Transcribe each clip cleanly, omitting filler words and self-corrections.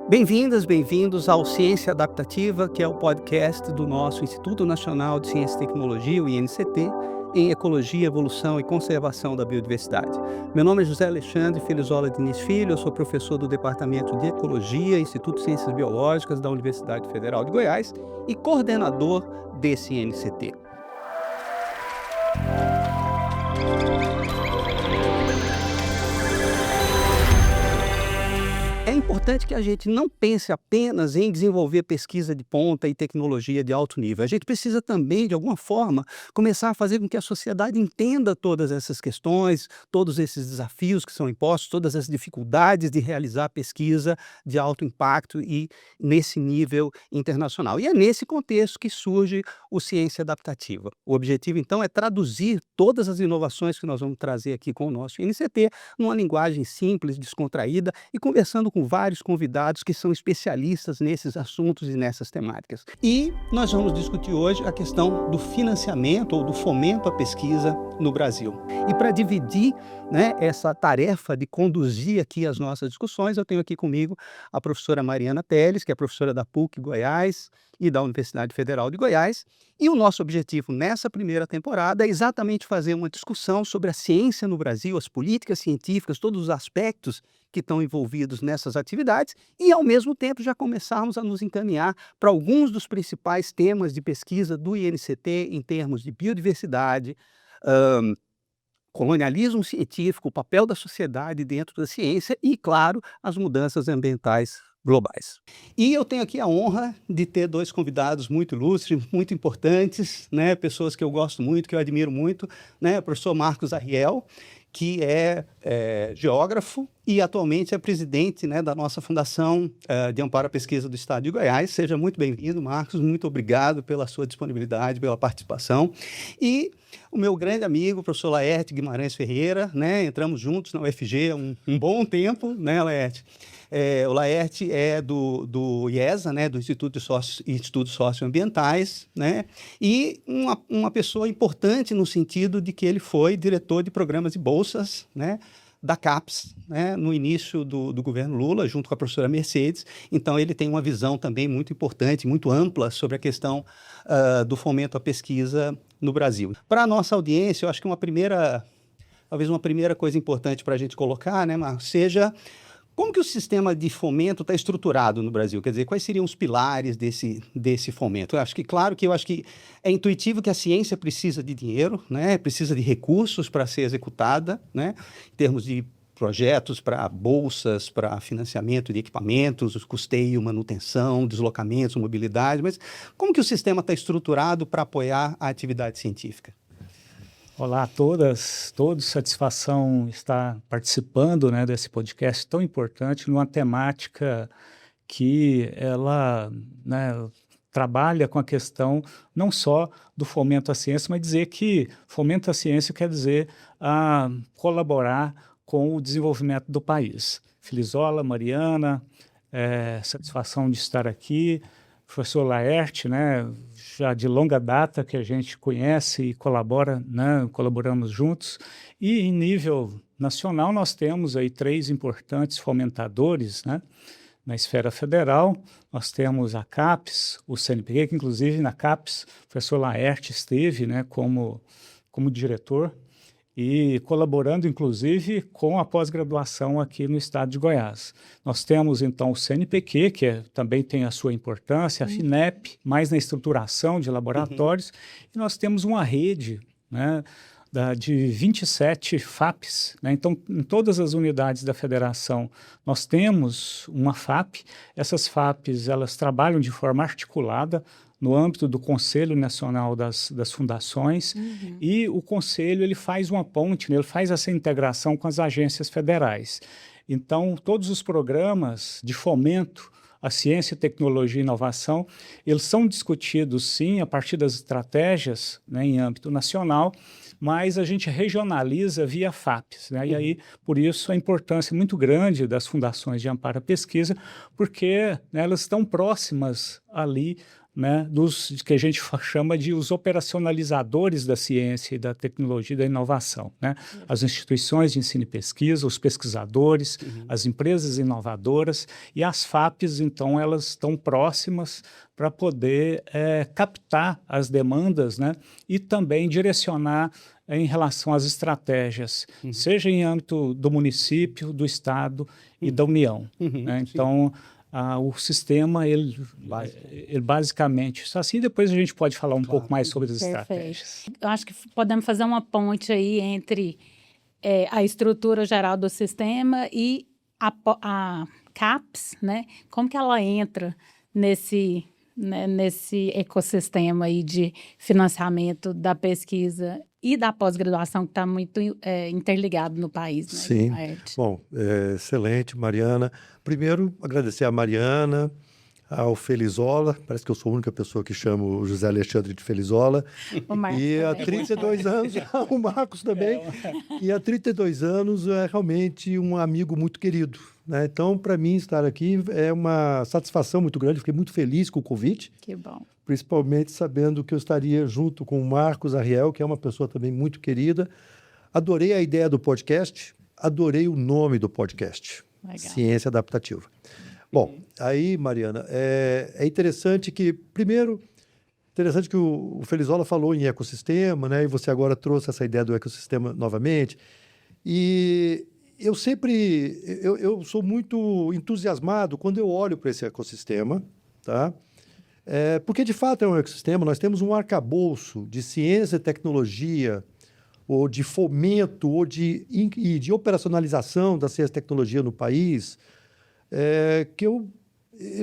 Bem-vindas, bem-vindos ao Ciência Adaptativa, que é o podcast do nosso Instituto Nacional de Ciência e Tecnologia, o INCT, em Ecologia, Evolução e Conservação da Biodiversidade. Meu nome é José Alexandre Felizola Diniz Filho, eu sou professor do Departamento de Ecologia, Instituto de Ciências Biológicas da Universidade Federal de Goiás e coordenador desse INCT. É importante que a gente não pense apenas em desenvolver pesquisa de ponta e tecnologia de alto nível. A gente precisa também, de alguma forma, começar a fazer com que a sociedade entenda todas essas questões, todos esses desafios que são impostos, todas as dificuldades de realizar pesquisa de alto impacto e nesse nível internacional. E é nesse contexto que surge o Ciência Adaptativa. O objetivo, então, é traduzir todas as inovações que nós vamos trazer aqui com o nosso INCT numa linguagem simples, descontraída e conversando com vários convidados que são especialistas nesses assuntos e nessas temáticas. E nós vamos discutir hoje a questão do financiamento ou do fomento à pesquisa no Brasil. E para dividir, essa tarefa de conduzir aqui as nossas discussões, eu tenho aqui comigo a professora Mariana Teles, que é professora da PUC Goiás e da Universidade Federal de Goiás. E o nosso objetivo nessa primeira temporada é exatamente fazer uma discussão sobre a ciência no Brasil, as políticas científicas, todos os aspectos que estão envolvidos nessas atividades e, ao mesmo tempo, já começarmos a nos encaminhar para alguns dos principais temas de pesquisa do INCT em termos de biodiversidade, colonialismo científico, o papel da sociedade dentro da ciência e, claro, as mudanças ambientais globais. E eu tenho aqui a honra de ter dois convidados muito ilustres, muito importantes, pessoas que eu gosto muito, que eu admiro muito, o professor Marcos Arriel, que é geógrafo e atualmente é presidente da nossa Fundação de Amparo à Pesquisa do Estado de Goiás. Seja muito bem-vindo, Marcos, muito obrigado pela sua disponibilidade, pela participação. E o meu grande amigo, o professor Laerte Guimarães Ferreira, entramos juntos na UFG há um bom tempo, Laerte? O Laerte é do IESA, do Instituto de Estudos Socioambientais, e uma pessoa importante no sentido de que ele foi diretor de programas de bolsas, da CAPES, no início do governo Lula, junto com a professora Mercedes. Então, ele tem uma visão também muito importante, muito ampla sobre a questão do fomento à pesquisa no Brasil. Para a nossa audiência, eu acho que talvez uma primeira coisa importante para a gente colocar, Marcos, seja como que o sistema de fomento está estruturado no Brasil? Quer dizer, quais seriam os pilares desse fomento? Eu acho que é intuitivo que a ciência precisa de dinheiro, precisa de recursos para ser executada, em termos de projetos para bolsas, para financiamento de equipamentos, custeio, manutenção, deslocamentos, mobilidade, mas como que o sistema está estruturado para apoiar a atividade científica? Olá a todas, todos, satisfação estar participando desse podcast tão importante, numa temática que ela trabalha com a questão não só do fomento à ciência, mas dizer que fomento à ciência quer dizer colaborar com o desenvolvimento do país. Felizola, Mariana, satisfação de estar aqui. Professor Laerte, já de longa data que a gente conhece e colabora, colaboramos juntos. E em nível nacional nós temos aí 3 importantes fomentadores, na esfera federal. Nós temos a CAPES, o CNPq, que inclusive na CAPES o professor Laerte esteve como diretor e colaborando, inclusive, com a pós-graduação aqui no estado de Goiás. Nós temos, então, o CNPq, que também tem a sua importância, a FINEP, mais na estruturação de laboratórios, e nós temos uma rede de 27 FAPs. Então, em todas as unidades da federação, nós temos uma FAP. Essas FAPs, elas trabalham de forma articulada, no âmbito do Conselho Nacional das Fundações, e o Conselho ele faz uma ponte, ele faz essa integração com as agências federais. Então, todos os programas de fomento à ciência, tecnologia e inovação, eles são discutidos, sim, a partir das estratégias em âmbito nacional, mas a gente regionaliza via FAPs. E aí, por isso, a importância muito grande das fundações de amparo à pesquisa, porque elas estão próximas ali né, que a gente chama de os operacionalizadores da ciência e da tecnologia e da inovação, né? As instituições de ensino e pesquisa, os pesquisadores, as empresas inovadoras e as FAPs, então, elas estão próximas para poder captar as demandas, né, e também direcionar em relação às estratégias, seja em âmbito do município, do Estado e da União, né? Então, o sistema, ele basicamente, assim depois a gente pode falar um pouco mais sobre as estratégias. Eu acho que podemos fazer uma ponte aí entre a estrutura geral do sistema e a CAPES, né? Como que ela entra nesse ecossistema aí de financiamento da pesquisa e da pós-graduação, que está muito interligado no país, né? Sim. Bom, excelente, Mariana. Primeiro, agradecer a Mariana, ao Felizola, parece que eu sou a única pessoa que chamo o José Alexandre de Felizola. O Marcos e há também. 32 anos, o Marcos também. E há 32 anos é realmente um amigo muito querido, né? Então, para mim, estar aqui é uma satisfação muito grande. Fiquei muito feliz com o convite. Que bom. Principalmente sabendo que eu estaria junto com o Marcos Arriel, que é uma pessoa também muito querida. Adorei a ideia do podcast, adorei o nome do podcast, Legal. Ciência Adaptativa. Bom, aí, Mariana, é interessante que, primeiro, interessante que o Felizola falou em ecossistema, né? E você agora trouxe essa ideia do ecossistema novamente. E eu sou muito entusiasmado quando eu olho para esse ecossistema, tá? Porque, de fato, é um ecossistema. Nós temos um arcabouço de ciência e tecnologia, ou de fomento, ou de operacionalização da ciência e tecnologia no país, que eu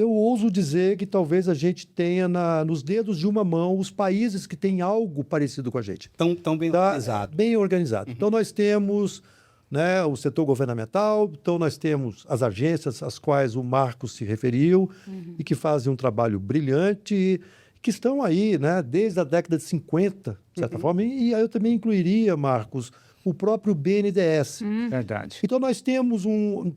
ouso dizer que talvez a gente tenha nos dedos de uma mão os países que têm algo parecido com a gente. Tão bem organizado. Bem organizado. Então, nós temos, né, o setor governamental, então nós temos as agências às quais o Marcos se referiu e que fazem um trabalho brilhante, que estão aí, né, desde a década de 50, de certa forma, e aí eu também incluiria, Marcos, o próprio BNDES. Verdade. Então, nós temos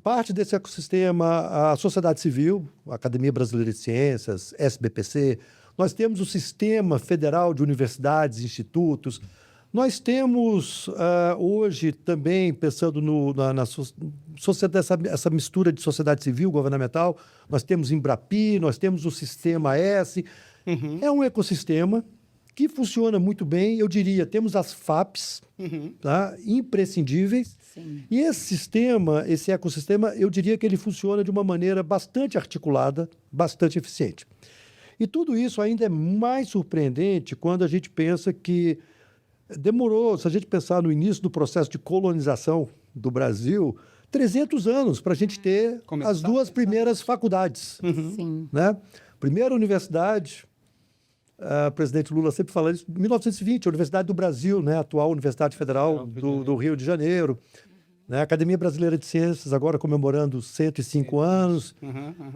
parte desse ecossistema, a sociedade civil, a Academia Brasileira de Ciências, SBPC, nós temos o Sistema Federal de Universidades e Institutos, nós temos hoje também, pensando essa mistura de sociedade civil, governamental, nós temos Embrapi, nós temos o Sistema S. É um ecossistema que funciona muito bem, eu diria, temos as FAPs, tá, imprescindíveis. Sim. E esse ecossistema, eu diria que ele funciona de uma maneira bastante articulada, bastante eficiente. E tudo isso ainda é mais surpreendente quando a gente pensa que demorou, se a gente pensar no início do processo de colonização do Brasil, 300 anos para a gente ter as duas primeiras faculdades. Sim. Né? Primeira universidade, o presidente Lula sempre fala isso, 1920, a Universidade do Brasil, né? A atual Universidade Federal do Rio de Janeiro. Né? A Academia Brasileira de Ciências, agora comemorando 105 anos.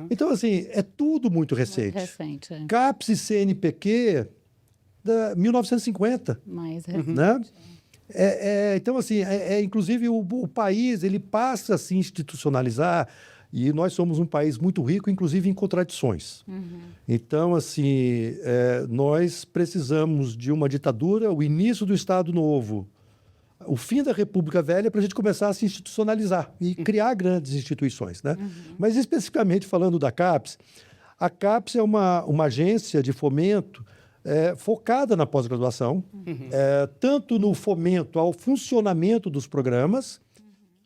Então, assim, é tudo muito recente. Muito recente, é. CAPES e CNPq, 1950. Mais Né? Então, assim, inclusive o país ele passa a se institucionalizar e nós somos um país muito rico, inclusive em contradições. Então, assim, nós precisamos de uma ditadura, o início do Estado Novo, o fim da República Velha, para a gente começar a se institucionalizar e criar grandes instituições. Né? Mas, especificamente falando da CAPES, a CAPES é uma agência de fomento focada na pós-graduação, tanto no fomento ao funcionamento dos programas,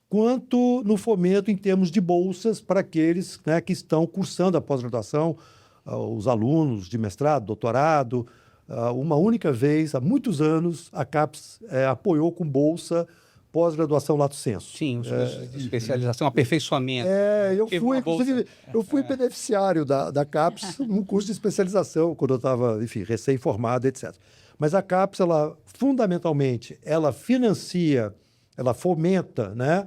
quanto no fomento em termos de bolsas para aqueles, né, que estão cursando a pós-graduação, os alunos de mestrado, doutorado. Uma única vez, há muitos anos, a CAPES apoiou com bolsa pós-graduação lato sensu. Sim, os cursos de especialização, aperfeiçoamento. Eu fui beneficiário da CAPES num curso de especialização, quando eu estava, enfim, recém-formado, etc. Mas a CAPES, fundamentalmente, ela financia, ela fomenta, né,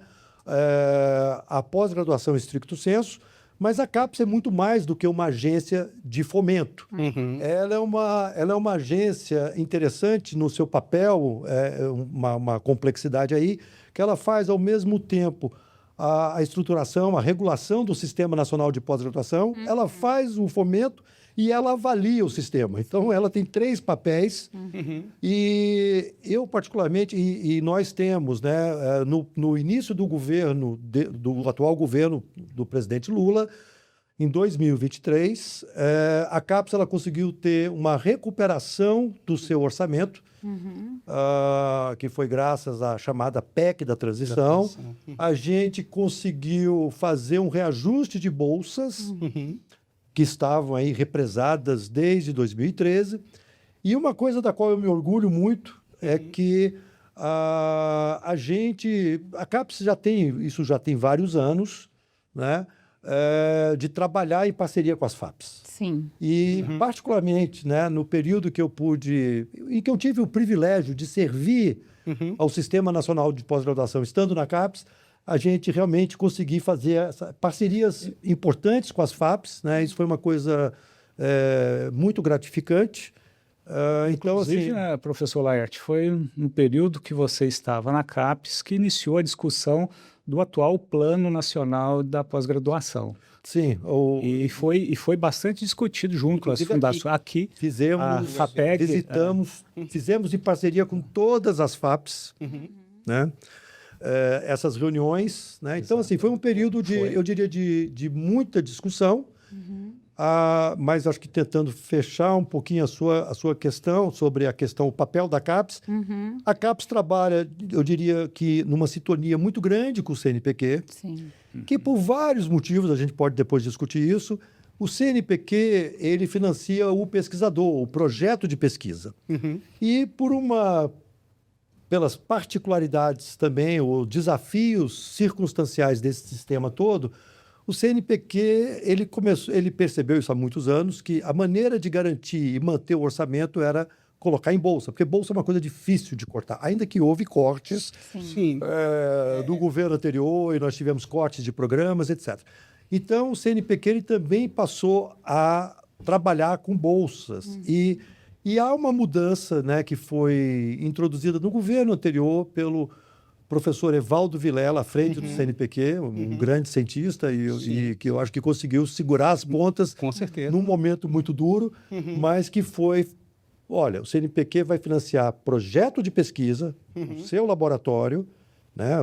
a pós-graduação em stricto sensu, mas a CAPES é muito mais do que uma agência de fomento. Ela é uma agência interessante no seu papel, uma complexidade aí, que ela faz, ao mesmo tempo, a estruturação, a regulação do Sistema Nacional de Pós-Graduação, ela faz o fomento e ela avalia o sistema. Então, ela tem 3 papéis e eu, particularmente, e nós temos, né, no início do governo, do atual governo do presidente Lula, em 2023, a CAPES ela conseguiu ter uma recuperação do seu orçamento, que foi graças à chamada PEC da transição. A gente conseguiu fazer um reajuste de bolsas que estavam aí represadas desde 2013. E uma coisa da qual eu me orgulho muito é que a CAPES já tem vários anos, né? De trabalhar em parceria com as FAPs. Sim. E, particularmente, né, no período em que eu tive o privilégio de servir ao Sistema Nacional de Pós-Graduação, estando na CAPES, a gente realmente conseguiu fazer parcerias importantes com as FAPs, né? Isso foi uma coisa muito gratificante. Então, Inclusive, assim, né, professor Laerte, foi no período que você estava na CAPES que iniciou a discussão do atual Plano Nacional da Pós-Graduação. sim, E foi bastante discutido junto com as Inclusive fundações. Aqui, fizemos, a FAPEG, fizemos em parceria com todas as FAPs, né? Essas reuniões, né? Então, assim, foi um período eu diria, de muita discussão, mas acho que tentando fechar um pouquinho a sua questão sobre o papel da CAPES. A CAPES trabalha, eu diria que numa sintonia muito grande com o CNPq, Sim. que por vários motivos, a gente pode depois discutir isso, o CNPq, ele financia o pesquisador, o projeto de pesquisa. E pelas particularidades também, ou desafios circunstanciais desse sistema todo, o CNPq, ele percebeu isso há muitos anos, que a maneira de garantir e manter o orçamento era colocar em bolsa, porque bolsa é uma coisa difícil de cortar, ainda que houve cortes do governo anterior e nós tivemos cortes de programas, etc. Então, o CNPq ele também passou a trabalhar com bolsas. E há uma mudança, né, que foi introduzida no governo anterior pelo professor Evaldo Vilela, à frente do CNPq, um grande cientista e que eu acho que conseguiu segurar as pontas Com certeza. num momento muito duro, mas que foi, olha, o CNPq vai financiar projeto de pesquisa no seu laboratório, né?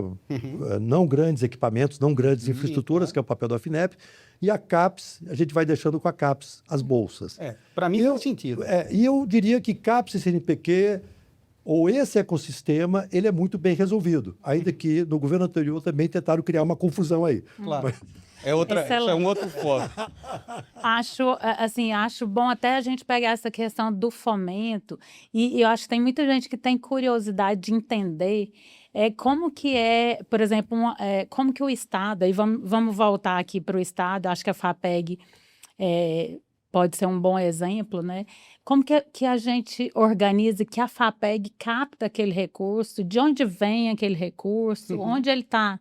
Não grandes equipamentos, não grandes infraestruturas, que é o papel da FINEP, e a CAPES, a gente vai deixando com a CAPES as bolsas. Para mim faz sentido. E eu diria que CAPES e CNPq, ou esse ecossistema, ele é muito bem resolvido, ainda que no governo anterior também tentaram criar uma confusão aí. Claro. Isso é um outro foco. Acho bom até a gente pegar essa questão do fomento, e eu acho que tem muita gente que tem curiosidade de entender como que por exemplo, como que o Estado, aí vamos voltar aqui para o Estado, acho que a FAPEG pode ser um bom exemplo, né? Como que a gente organiza que a FAPEG capta aquele recurso, de onde vem aquele recurso, onde ele está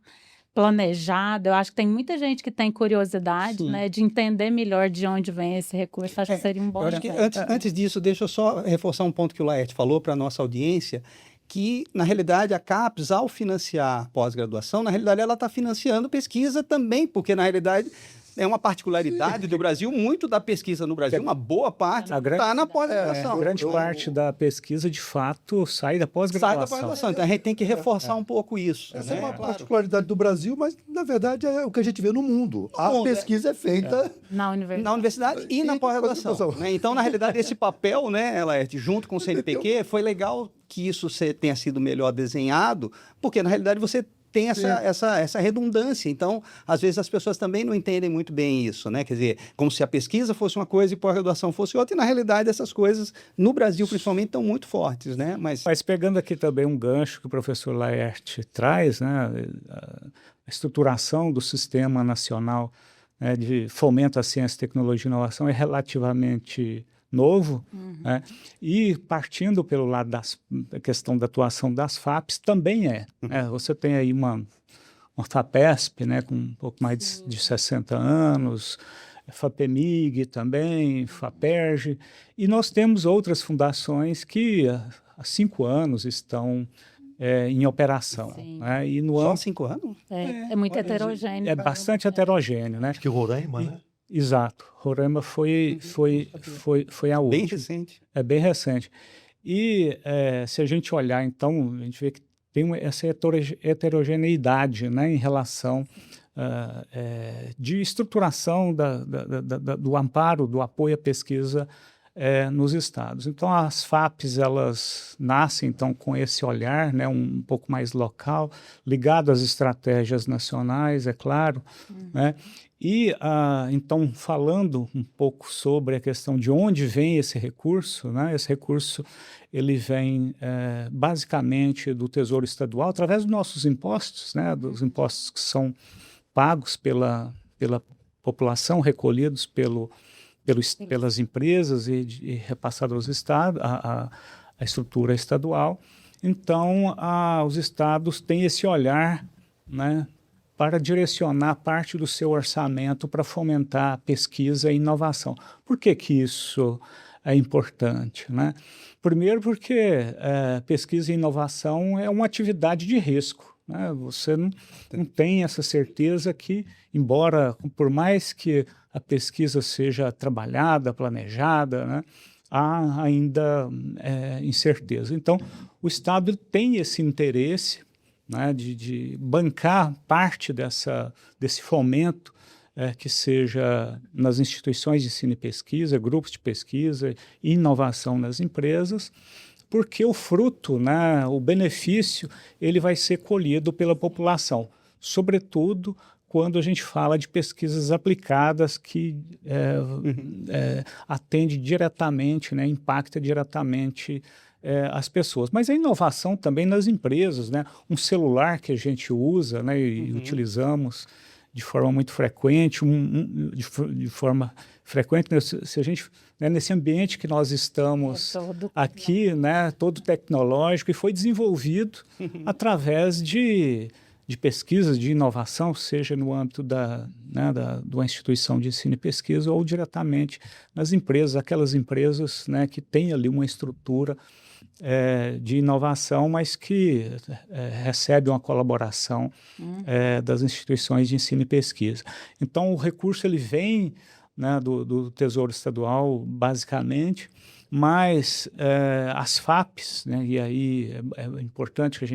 planejado. Eu acho que tem muita gente que tem curiosidade, né, de entender melhor de onde vem esse recurso. Acho que seria um bom exemplo. Antes disso, deixa eu só reforçar um ponto que o Laerte falou para a nossa audiência, que, na realidade, a CAPES, ao financiar pós-graduação, na realidade, ela está financiando pesquisa também, porque, na realidade, é uma particularidade do Brasil, muito da pesquisa no Brasil, uma boa parte está na pós-graduação. Grande parte da pesquisa, de fato, sai da pós-graduação. Sai da pós-graduação. Então, a gente tem que reforçar um pouco isso. Essa é uma particularidade do Brasil, mas, na verdade, é o que a gente vê no mundo. A pesquisa é feita na universidade e na pós-graduação. Né? Então, na realidade, esse papel, né, Laerte, junto com o CNPq, foi legal que isso tenha sido melhor desenhado, porque, na realidade, você tem essa redundância. Então, às vezes, as pessoas também não entendem muito bem isso, né? Quer dizer, como se a pesquisa fosse uma coisa e pós-graduação fosse outra, e, na realidade, essas coisas, no Brasil, principalmente, estão muito fortes, né? Mas pegando aqui também um gancho que o professor Laerte traz, né? A estruturação do Sistema Nacional, né, de Fomento à Ciência, Tecnologia e Inovação é relativamente novo, né? E partindo pelo lado da questão da atuação das FAPs, também você tem aí uma FAPESP, né, com um pouco mais de 60 anos, FAPEMIG também, FAPERJ, e nós temos outras fundações que há 5 anos estão em operação. Sim. Né? E no Só âmbito 5 anos? É muito heterogêneo. é bastante heterogêneo, né? Acho que Roraima, né? Exato. Roraima foi a última. Bem recente. É bem recente. E se a gente olhar, então, a gente vê que tem essa heterogeneidade, né, em relação de estruturação do amparo, do apoio à pesquisa nos estados. Então, as FAPs, elas nascem, então, com esse olhar, né, um pouco mais local, ligado às estratégias nacionais, é claro, né? E, então, falando um pouco sobre a questão de onde vem esse recurso, né? Esse recurso, ele vem basicamente do Tesouro Estadual, através dos nossos impostos, né? Dos impostos que são pagos pela população, recolhidos pelas empresas e repassados aos estados, a estrutura estadual. Então, os estados têm esse olhar, né, para direcionar parte do seu orçamento para fomentar a pesquisa e inovação. Por que que isso é importante, né? Primeiro porque pesquisa e inovação é uma atividade de risco, né? Você não tem essa certeza que, embora, por mais que a pesquisa seja trabalhada, planejada, né, há ainda incerteza. Então, o Estado tem esse interesse, né, de bancar parte desse fomento que seja nas instituições de ensino e pesquisa, grupos de pesquisa e inovação nas empresas, porque o fruto, né, o benefício, ele vai ser colhido pela população, sobretudo quando a gente fala de pesquisas aplicadas que atende diretamente, né, impacta diretamente as pessoas. Mas a inovação também nas empresas, né? Um celular que a gente usa, né, e utilizamos de forma muito frequente, de forma frequente, né, se a gente, né, nesse ambiente que nós estamos aqui, né, todo tecnológico, e foi desenvolvido através de pesquisas, de inovação, seja no âmbito da uma instituição de ensino e pesquisa ou diretamente nas empresas, aquelas empresas, né, que têm ali uma estrutura de inovação, mas que recebe uma colaboração das instituições de ensino e pesquisa. Então, o recurso ele vem, né, do Tesouro Estadual, basicamente, mas as FAPs, né, e aí é importante que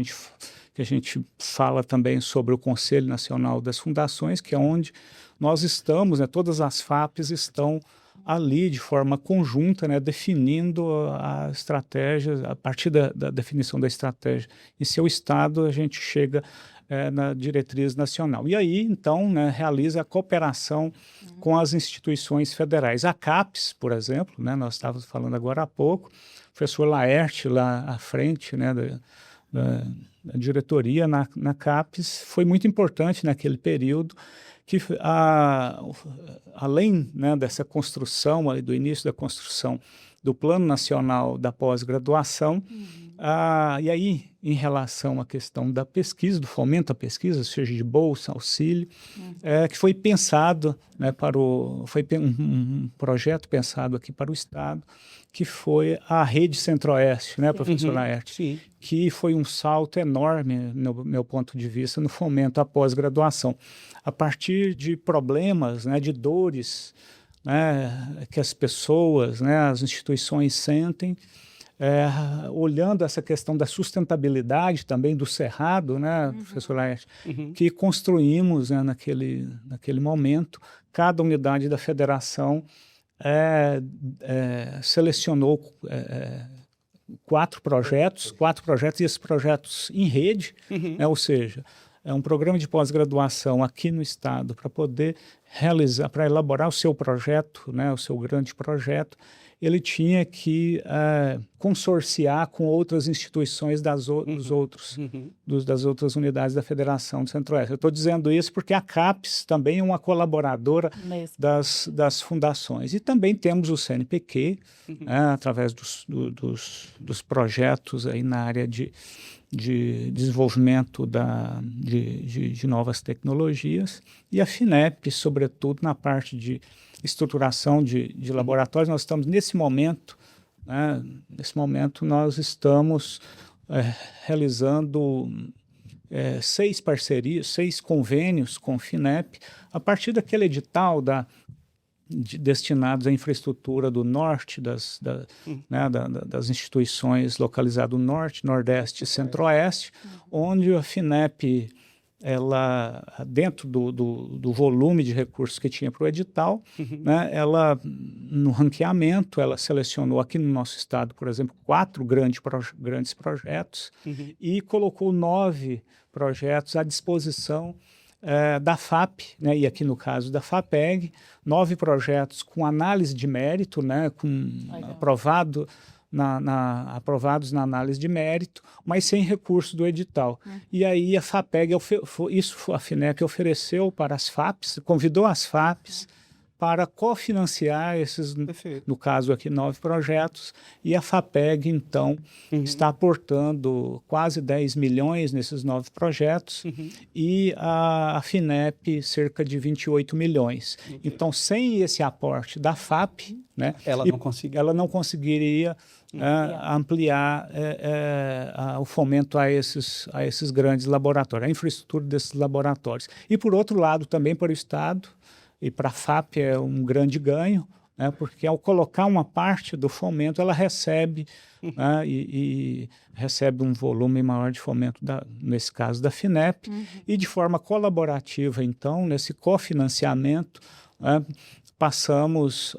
a gente fala também sobre o Conselho Nacional das Fundações, que é onde nós estamos, né, todas as FAPs estão ali de forma conjunta, né, definindo a estratégia, a partir da definição da estratégia em seu estado, a gente chega na diretriz nacional. E aí, então, né, realiza a cooperação com as instituições federais. A CAPES, por exemplo, né, nós estávamos falando agora há pouco, o professor Laerte, lá à frente, né, da diretoria na CAPES, foi muito importante naquele período, que além, né, dessa construção, do início da construção do Plano Nacional da Pós-Graduação, e aí, em relação à questão da pesquisa, do fomento à pesquisa, seja de bolsa, auxílio, que foi pensado, né, foi um projeto pensado aqui para o Estado, que foi a Rede Centro-Oeste, né, professor Laerte? Sim. Que foi um salto enorme, no meu ponto de vista, no fomento à pós-graduação. A partir de problemas, né, de dores, né, que as pessoas, né, as instituições sentem, olhando essa questão da sustentabilidade também do Cerrado, né, professor Laerte, que construímos, né, naquele momento, cada unidade da federação selecionou 4 projetos, e esses projetos em rede, né, ou seja, é um programa de pós-graduação aqui no Estado para poder realizar, para elaborar o seu projeto, né, o seu grande projeto, ele tinha que consorciar com outras instituições das outras unidades da Federação do Centro-Oeste. Eu estou dizendo isso porque a CAPES também é uma colaboradora das fundações. E também temos o CNPq, através dos projetos aí na área de desenvolvimento de novas tecnologias, e a FINEP, sobretudo, na parte de estruturação de laboratórios. Nós estamos nesse momento, né, nós estamos realizando 6 parcerias, 6 convênios com o FINEP, a partir daquele edital destinados à infraestrutura do norte, das instituições localizadas no norte, nordeste e centro-oeste, onde a FINEP, ela, dentro do volume de recursos que tinha para o edital, né, ela, no ranqueamento, ela selecionou aqui no nosso estado, por exemplo, 4 grandes projetos e colocou 9 projetos à disposição da FAP, né, e aqui no caso da FAPEG, 9 projetos com análise de mérito, né, aprovados na análise de mérito, mas sem recurso do edital. E aí a FAPEG, a FINEP ofereceu para as FAPs, convidou as FAPs para cofinanciar esses, no caso aqui, 9 projetos, e a FAPEG, então, está aportando quase 10 milhões nesses 9 projetos, e a FINEP cerca de 28 milhões. Então, sem esse aporte da FAP, né, ela não conseguiria ampliar o fomento a esses grandes laboratórios, a infraestrutura desses laboratórios. E, por outro lado, também para o Estado, e para a FAP é um grande ganho, né, porque ao colocar uma parte do fomento, ela recebe, né, e recebe um volume maior de fomento, nesse caso da FINEP, e de forma colaborativa, então, nesse cofinanciamento, né, passamos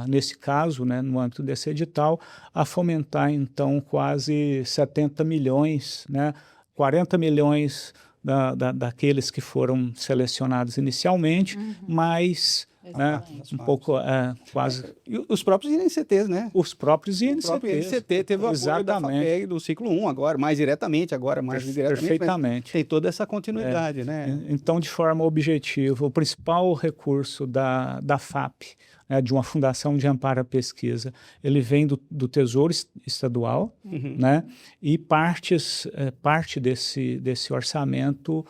nesse caso, né, no âmbito desse edital, a fomentar, então, quase 70 milhões, né, 40 milhões daqueles que foram selecionados inicialmente, mas né, um pouco, quase... E os próprios INCTs, né? Os próprios INCTs. O próprio INCT teve o apoio da FAPEG do ciclo 1 agora, mais diretamente, mais indiretamente. Perfeitamente. Tem toda essa continuidade, né? Então, de forma objetiva, o principal recurso da FAP, né, de uma fundação de amparo à pesquisa, ele vem do Tesouro Estadual, né, e parte desse orçamento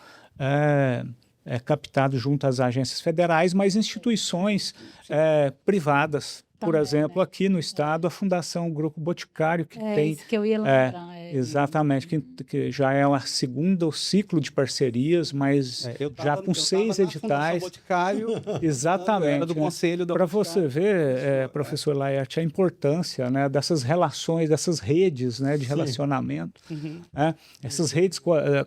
é captado junto às agências federais, mas instituições privadas. Por exemplo, aqui no estado, a Fundação Grupo Boticário, que tem... Isso que eu ia lembrar. Exatamente, que já é o segundo ciclo de parcerias, mas já com 6 editais. Boticário, exatamente. Do conselho da Para você ver, professor Laerte, a importância, né, dessas relações, dessas redes, né, de relacionamento. Essas redes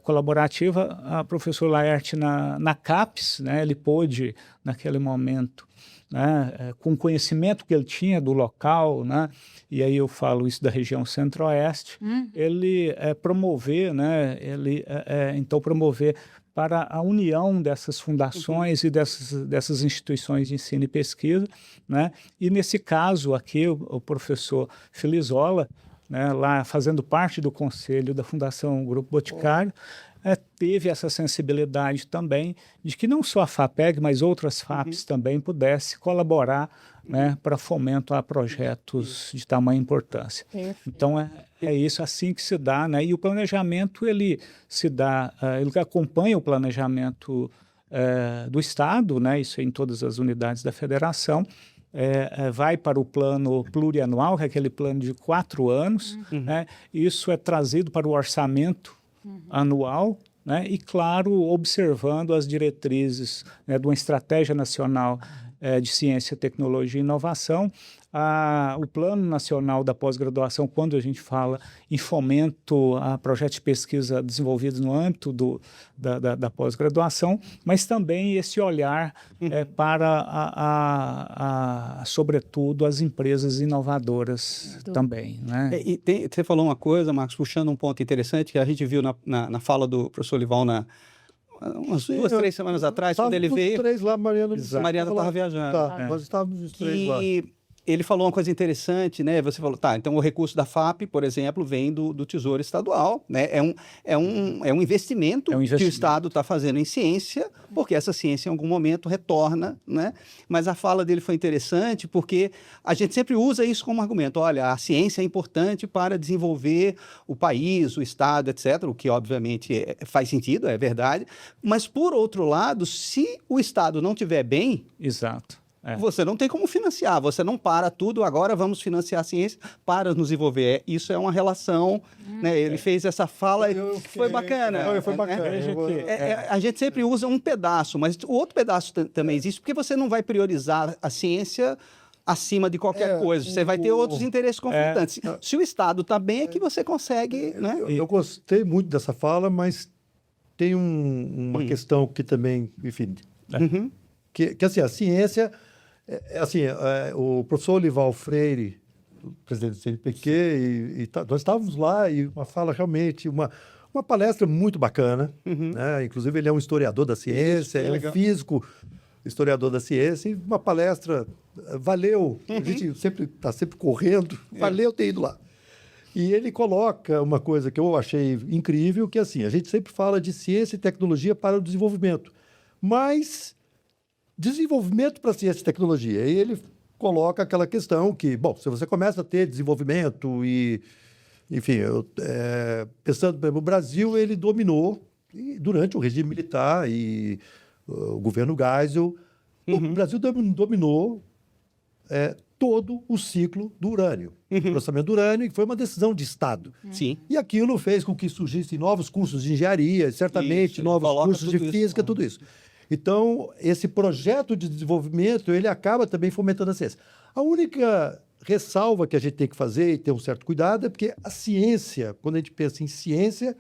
colaborativas, a professor Laerte na CAPES, né, ele pôde, naquele momento, né, com o conhecimento que ele tinha do local, né, e aí eu falo isso da região centro-oeste, ele promover, né, então promover para a união dessas fundações e dessas instituições de ensino e pesquisa, né, e nesse caso aqui o professor Filizola, né, lá fazendo parte do conselho da Fundação Grupo Boticário, teve essa sensibilidade também de que não só a FAPEG, mas outras FAPs também pudessem colaborar, né, para fomento a projetos de tamanha importância. Então, é isso assim que se dá, né? E o planejamento, ele se dá, ele acompanha o planejamento do Estado, né? Isso em todas as unidades da federação, vai para o plano plurianual, que é aquele plano de 4 anos, né? Isso é trazido para o orçamento anual, né? E, claro, observando as diretrizes, né, de uma estratégia nacional de ciência, tecnologia e inovação, o Plano Nacional da Pós-Graduação, quando a gente fala em fomento a projetos de pesquisa desenvolvidos no âmbito da pós-graduação, mas também esse olhar para, sobretudo, as empresas inovadoras também. Né? E você falou uma coisa, Marcos, puxando um ponto interessante que a gente viu na fala do professor Lival umas 2, 3 semanas atrás, quando ele veio. 3 lá, Mariana estava viajando. Nós estávamos os 3 lá. Ele falou uma coisa interessante, né? Você falou, então o recurso da FAP, por exemplo, vem do Tesouro Estadual, né? É um investimento que o Estado está fazendo em ciência, porque essa ciência em algum momento retorna, né? Mas a fala dele foi interessante porque a gente sempre usa isso como argumento. Olha, a ciência é importante para desenvolver o país, o Estado, etc., o que obviamente faz sentido, é verdade. Mas, por outro lado, se o Estado não estiver bem... Exato. você não tem como financiar, você não para tudo, agora vamos financiar a ciência para nos envolver. Isso é uma relação, né? Ele fez essa fala e foi bacana. Foi bacana. A gente sempre usa um pedaço, mas o outro pedaço também existe, porque você não vai priorizar a ciência acima de qualquer coisa. Você vai ter outros interesses conflitantes. Se o Estado está bem, é que você consegue... Né? Eu gostei muito dessa fala, mas tem uma questão que também, enfim... Que assim, a ciência... o professor Olival Freire, o presidente do CNPq, nós estávamos lá e uma fala realmente... Uma palestra muito bacana, né? Inclusive ele é um historiador da ciência, é um físico... historiador da ciência, e uma palestra, valeu, a gente está sempre correndo, valeu ter ido lá. E ele coloca uma coisa que eu achei incrível, que é assim, a gente sempre fala de ciência e tecnologia para o desenvolvimento, mas desenvolvimento para ciência e tecnologia. E ele coloca aquela questão que, bom, se você começa a ter desenvolvimento e, enfim, pensando, por exemplo, o Brasil, ele dominou durante o regime militar e o governo Geisel, o Brasil dominou todo o ciclo do urânio, o processamento do urânio, que foi uma decisão de Estado. Sim. E aquilo fez com que surgissem novos cursos de engenharia, certamente novos cursos de física, tudo isso. Então, esse projeto de desenvolvimento, ele acaba também fomentando a ciência. A única ressalva que a gente tem que fazer e ter um certo cuidado é porque a ciência, quando a gente pensa em ciência,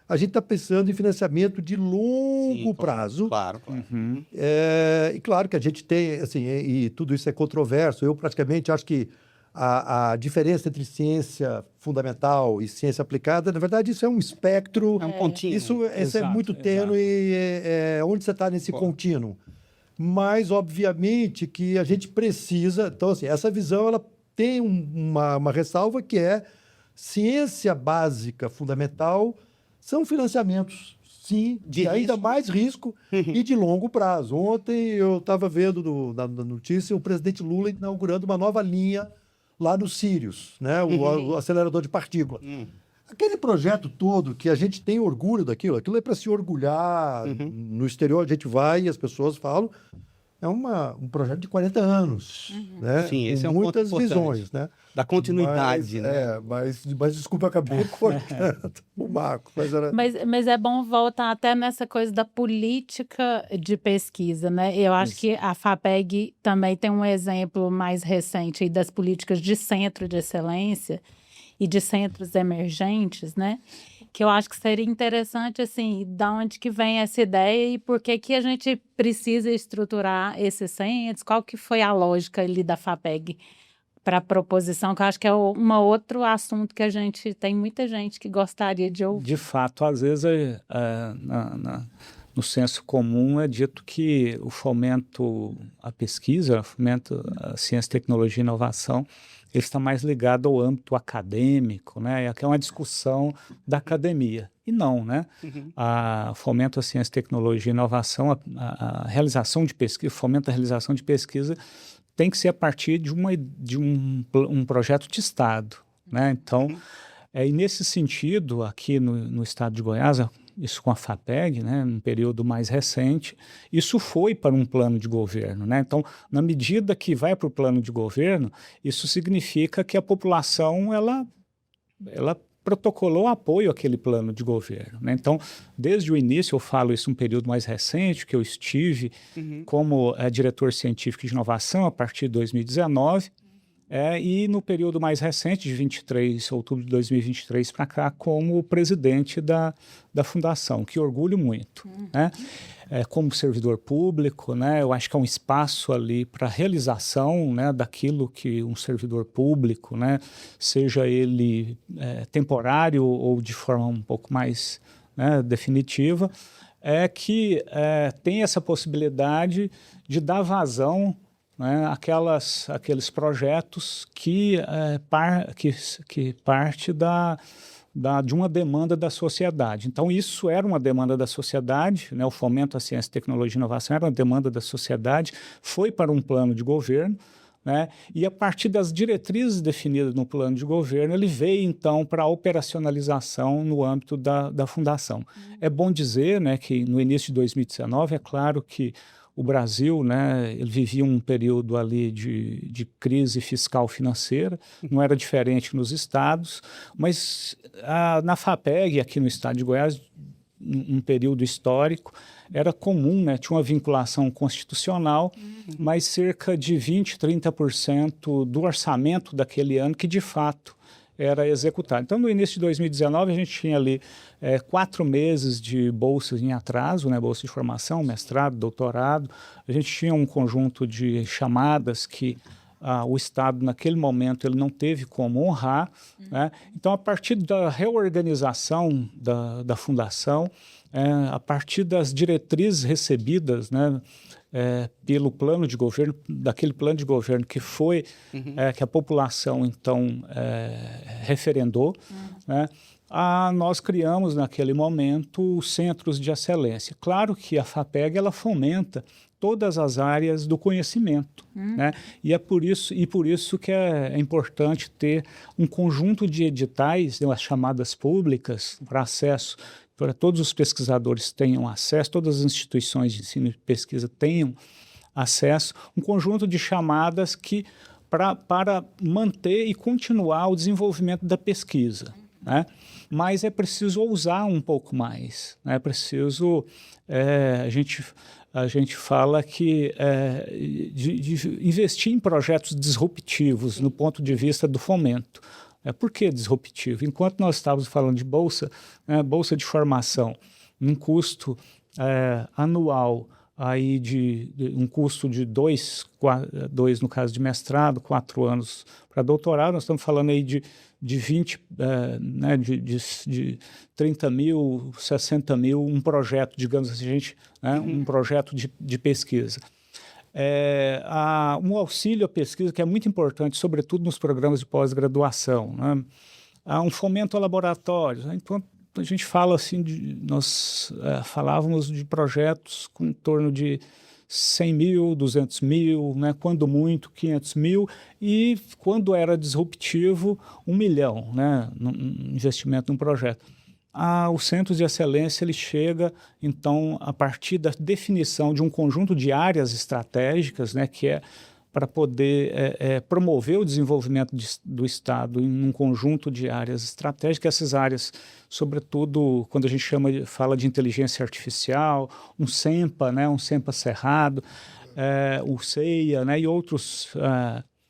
a gente está pensando em financiamento de longo prazo. Claro. E claro que a gente tem, assim, e tudo isso é controverso. Eu praticamente acho que a diferença entre ciência fundamental e ciência aplicada, na verdade, isso é um espectro. É um contínuo. Isso é muito tênue e onde você está nesse contínuo. Mas, obviamente, que a gente precisa... Então, assim, essa visão ela tem uma ressalva que é ciência básica fundamental são financiamentos, sim, de ainda mais risco e de longo prazo. Ontem eu estava vendo na notícia o presidente Lula inaugurando uma nova linha lá no Sirius, né? O acelerador de partícula. Aquele projeto todo que a gente tem orgulho daquilo, aquilo é para se orgulhar. No exterior a gente vai e as pessoas falam, é um projeto de 40 anos, né? Sim, esse com é um muitas ponto visões, né? Da continuidade, né? Mas desculpa, eu acabei cortando o Marco. Mas é bom voltar até nessa coisa da política de pesquisa, né? Eu acho que a FAPEG também tem um exemplo mais recente aí das políticas de centro de excelência e de centros emergentes, né? Que eu acho que seria interessante, assim, da onde que vem essa ideia e por que a gente precisa estruturar esses centros, qual que foi a lógica ali da FAPEG para a proposição, que eu acho que é um outro assunto que tem muita gente que gostaria de ouvir. De fato, às vezes, no senso comum é dito que o fomento à pesquisa, o fomento à ciência, tecnologia e inovação, ele está mais ligado ao âmbito acadêmico, né? Que é uma discussão da academia. E não, né? O fomento à ciência, tecnologia e inovação, a realização de pesquisa, o fomento à realização de pesquisa tem que ser a partir de um projeto de Estado, né? Então, e nesse sentido, aqui no estado de Goiás, isso com a FAPEG, né, num período mais recente, isso foi para um plano de governo, né? Então, na medida que vai para o plano de governo, isso significa que a população ela protocolou apoio àquele plano de governo, né? Então, desde o início, eu falo isso num período mais recente, que eu estive como diretor científico de inovação a partir de 2019, e no período mais recente, de outubro de 2023 para cá, como presidente da fundação, que orgulho muito, né? Como servidor público, né? Eu acho que é um espaço ali para realização, né, daquilo que um servidor público, né, seja ele temporário ou de forma um pouco mais, né, definitiva, que tem essa possibilidade de dar vazão, né, aqueles projetos que parte de uma demanda da sociedade. Então, isso era uma demanda da sociedade, né, o fomento à ciência, tecnologia e inovação era uma demanda da sociedade, foi para um plano de governo, né, e a partir das diretrizes definidas no plano de governo, ele veio, então, para a operacionalização no âmbito da fundação. É bom dizer, né, que no início de 2019, é claro que o Brasil, né, ele vivia um período ali de crise fiscal financeira, não era diferente nos estados, mas na FAPEG, aqui no estado de Goiás, um período histórico, era comum, né, tinha uma vinculação constitucional, mas cerca de 20%, 30% do orçamento daquele ano que, de fato, era executado. Então, no início de 2019, a gente tinha ali 4 meses de bolsas em atraso, né, bolsa de formação, mestrado, doutorado. A gente tinha um conjunto de chamadas que o Estado, naquele momento, ele não teve como honrar. Né? Então, a partir da reorganização da fundação, a partir das diretrizes recebidas, né, pelo plano de governo, daquele plano de governo que foi, que a população, então, referendou, né, nós criamos, naquele momento, os centros de excelência. Claro que a FAPEG, ela fomenta todas as áreas do conhecimento, né? E por isso que é importante ter um conjunto de editais, né, as chamadas públicas, para acesso, para todos os pesquisadores tenham acesso, todas as instituições de ensino e pesquisa tenham acesso, um conjunto de chamadas que para manter e continuar o desenvolvimento da pesquisa, né? Mas é preciso ousar um pouco mais, né? É preciso, a gente fala que de investir em projetos disruptivos no ponto de vista do fomento. Por que disruptivo? Enquanto nós estávamos falando de bolsa, bolsa de formação, um custo anual aí de um custo de 2 no caso de mestrado, 4 anos para doutorado, nós estamos falando aí de 20, né, de 30 mil, 60 mil, um projeto, digamos assim, um projeto de pesquisa. Um auxílio à pesquisa que é muito importante, sobretudo nos programas de pós-graduação, né? Há um fomento a laboratórios. Né? Então, a gente fala assim, nós falávamos de projetos com em torno de 100 mil, 200 mil, né? Quando muito, 500 mil, e quando era disruptivo, 1 milhão, né? Um investimento num projeto. O Centro de Excelência ele chega, então, a partir da definição de um conjunto de áreas estratégicas, né, que é para poder promover o desenvolvimento do Estado em um conjunto de áreas estratégicas. Essas áreas, sobretudo, quando a gente fala de inteligência artificial, um SEMPA, né, um SEMPA Cerrado, o CEIA, né, e outros...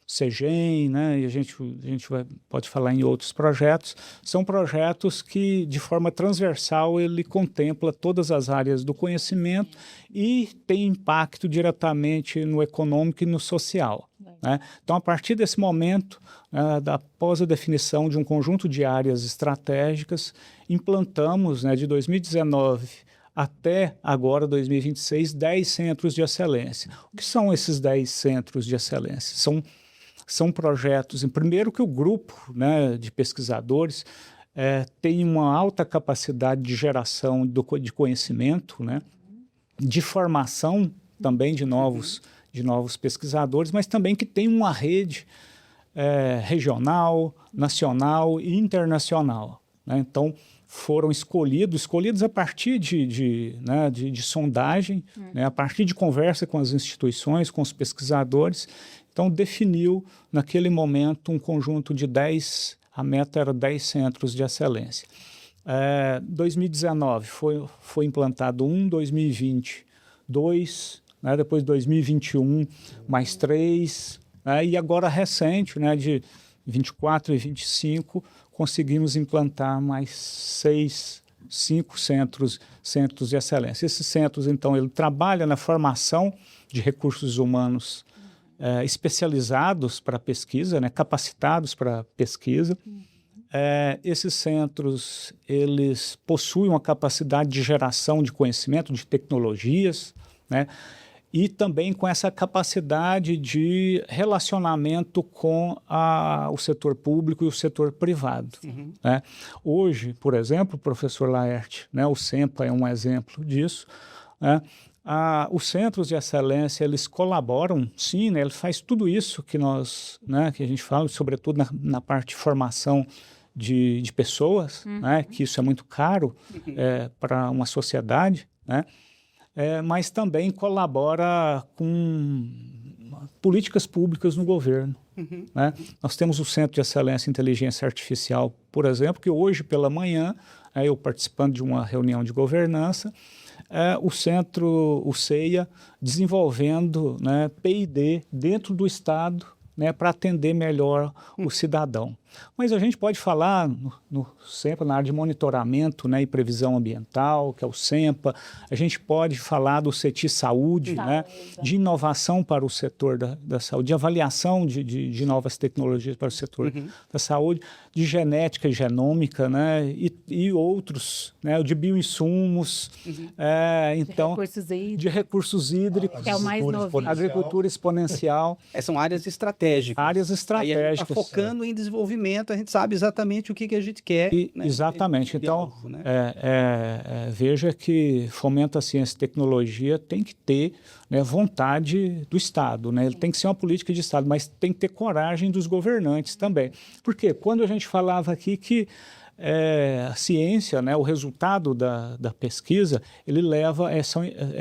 CEGEM, né, e a gente pode falar em outros projetos, são projetos que, de forma transversal, ele contempla todas as áreas do conhecimento e tem impacto diretamente no econômico e no social. Né? Então, a partir desse momento, após a definição de um conjunto de áreas estratégicas, implantamos, né, de 2019 até agora, 2026, 10 centros de excelência. O que são esses 10 centros de excelência? São projetos, primeiro que o grupo, né, de pesquisadores tem uma alta capacidade de geração de conhecimento, né, de formação também de novos pesquisadores, mas também que tem uma rede regional, nacional e internacional. Né? Então, foram escolhidos a partir de sondagem, né, a partir de conversa com as instituições, com os pesquisadores. Então, definiu, naquele momento, um conjunto de 10, a meta era 10 centros de excelência. 2019 foi implantado 2020, 2, né, depois 2021, mais 3, né, e agora recente, né, de 24 e 25, conseguimos implantar mais 5 centros de excelência. Esses centros, então, ele trabalha na formação de recursos humanos especializados para pesquisa, né, capacitados para pesquisa. Esses centros, eles possuem uma capacidade de geração de conhecimento, de tecnologias, né, e também com essa capacidade de relacionamento com o setor público e o setor privado. Né? Hoje, por exemplo, professor Laerte, né, o SEMPA é um exemplo disso, né? Os centros de excelência, eles colaboram, sim, né, ele faz tudo isso que que a gente fala, sobretudo na parte de formação de pessoas, né, que isso é muito caro para uma sociedade, né? mas também colabora com políticas públicas no governo. Né? Nós temos o Centro de Excelência em Inteligência Artificial, por exemplo, que hoje pela manhã, eu participando de uma reunião de governança, o centro, o CEIA, desenvolvendo, né, P&D dentro do Estado, né, para atender melhor o cidadão. Mas a gente pode falar no SEMPA, na área de monitoramento, né, e previsão ambiental, que é o SEMPA. A gente pode falar do CETI Saúde, né, de inovação para o setor da saúde, de avaliação de novas tecnologias para o setor da saúde, de genética e genômica, né, e outros, né, de bioinsumos, então, de recursos hídricos, que é o mais novo. Agricultura exponencial. São áreas estratégicas. Áreas Aí estratégicas. a gente está focando em desenvolvimento, a gente sabe exatamente o que a gente quer. Né? Exatamente. Então, alvo, né? veja que fomento a ciência e tecnologia tem que ter, né, vontade do Estado, né? Ele tem que ser uma política de Estado, mas tem que ter coragem dos governantes também. Porque quando a gente falava aqui que a ciência, né, o resultado da pesquisa, ele leva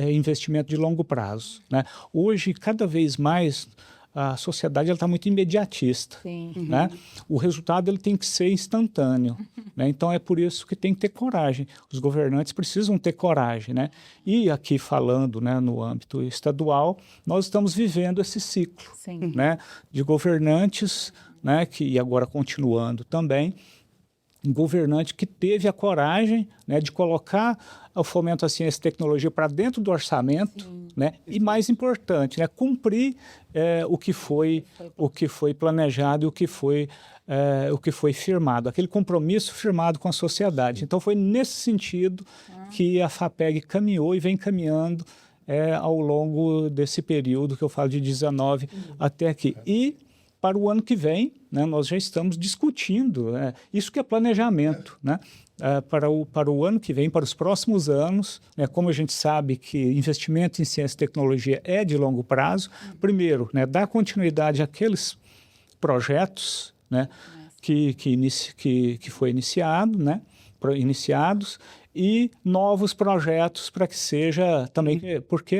investimento de longo prazo. Né? Hoje, cada vez mais, a sociedade está muito imediatista. Né? O resultado ele tem que ser instantâneo. Né? Então, é por isso que tem que ter coragem. Os governantes precisam ter coragem. Né? E aqui falando, né, no âmbito estadual, nós estamos vivendo esse ciclo, né, de governantes, né, e agora continuando também, um governante que teve a coragem, né, de colocar o fomento à ciência e tecnologia para dentro do orçamento, né, e mais importante, né, cumprir o que foi planejado e o que foi firmado, aquele compromisso firmado com a sociedade. Então foi nesse sentido que a FAPEG caminhou e vem caminhando ao longo desse período que eu falo de 19 até aqui. E para o ano que vem, né, nós já estamos discutindo, isso que é planejamento, né, para o ano que vem, para os próximos anos, né, como a gente sabe que investimento em ciência e tecnologia é de longo prazo, primeiro, né, dar continuidade àqueles projetos, né, que foi iniciado, né, iniciados, e novos projetos para que seja também, porque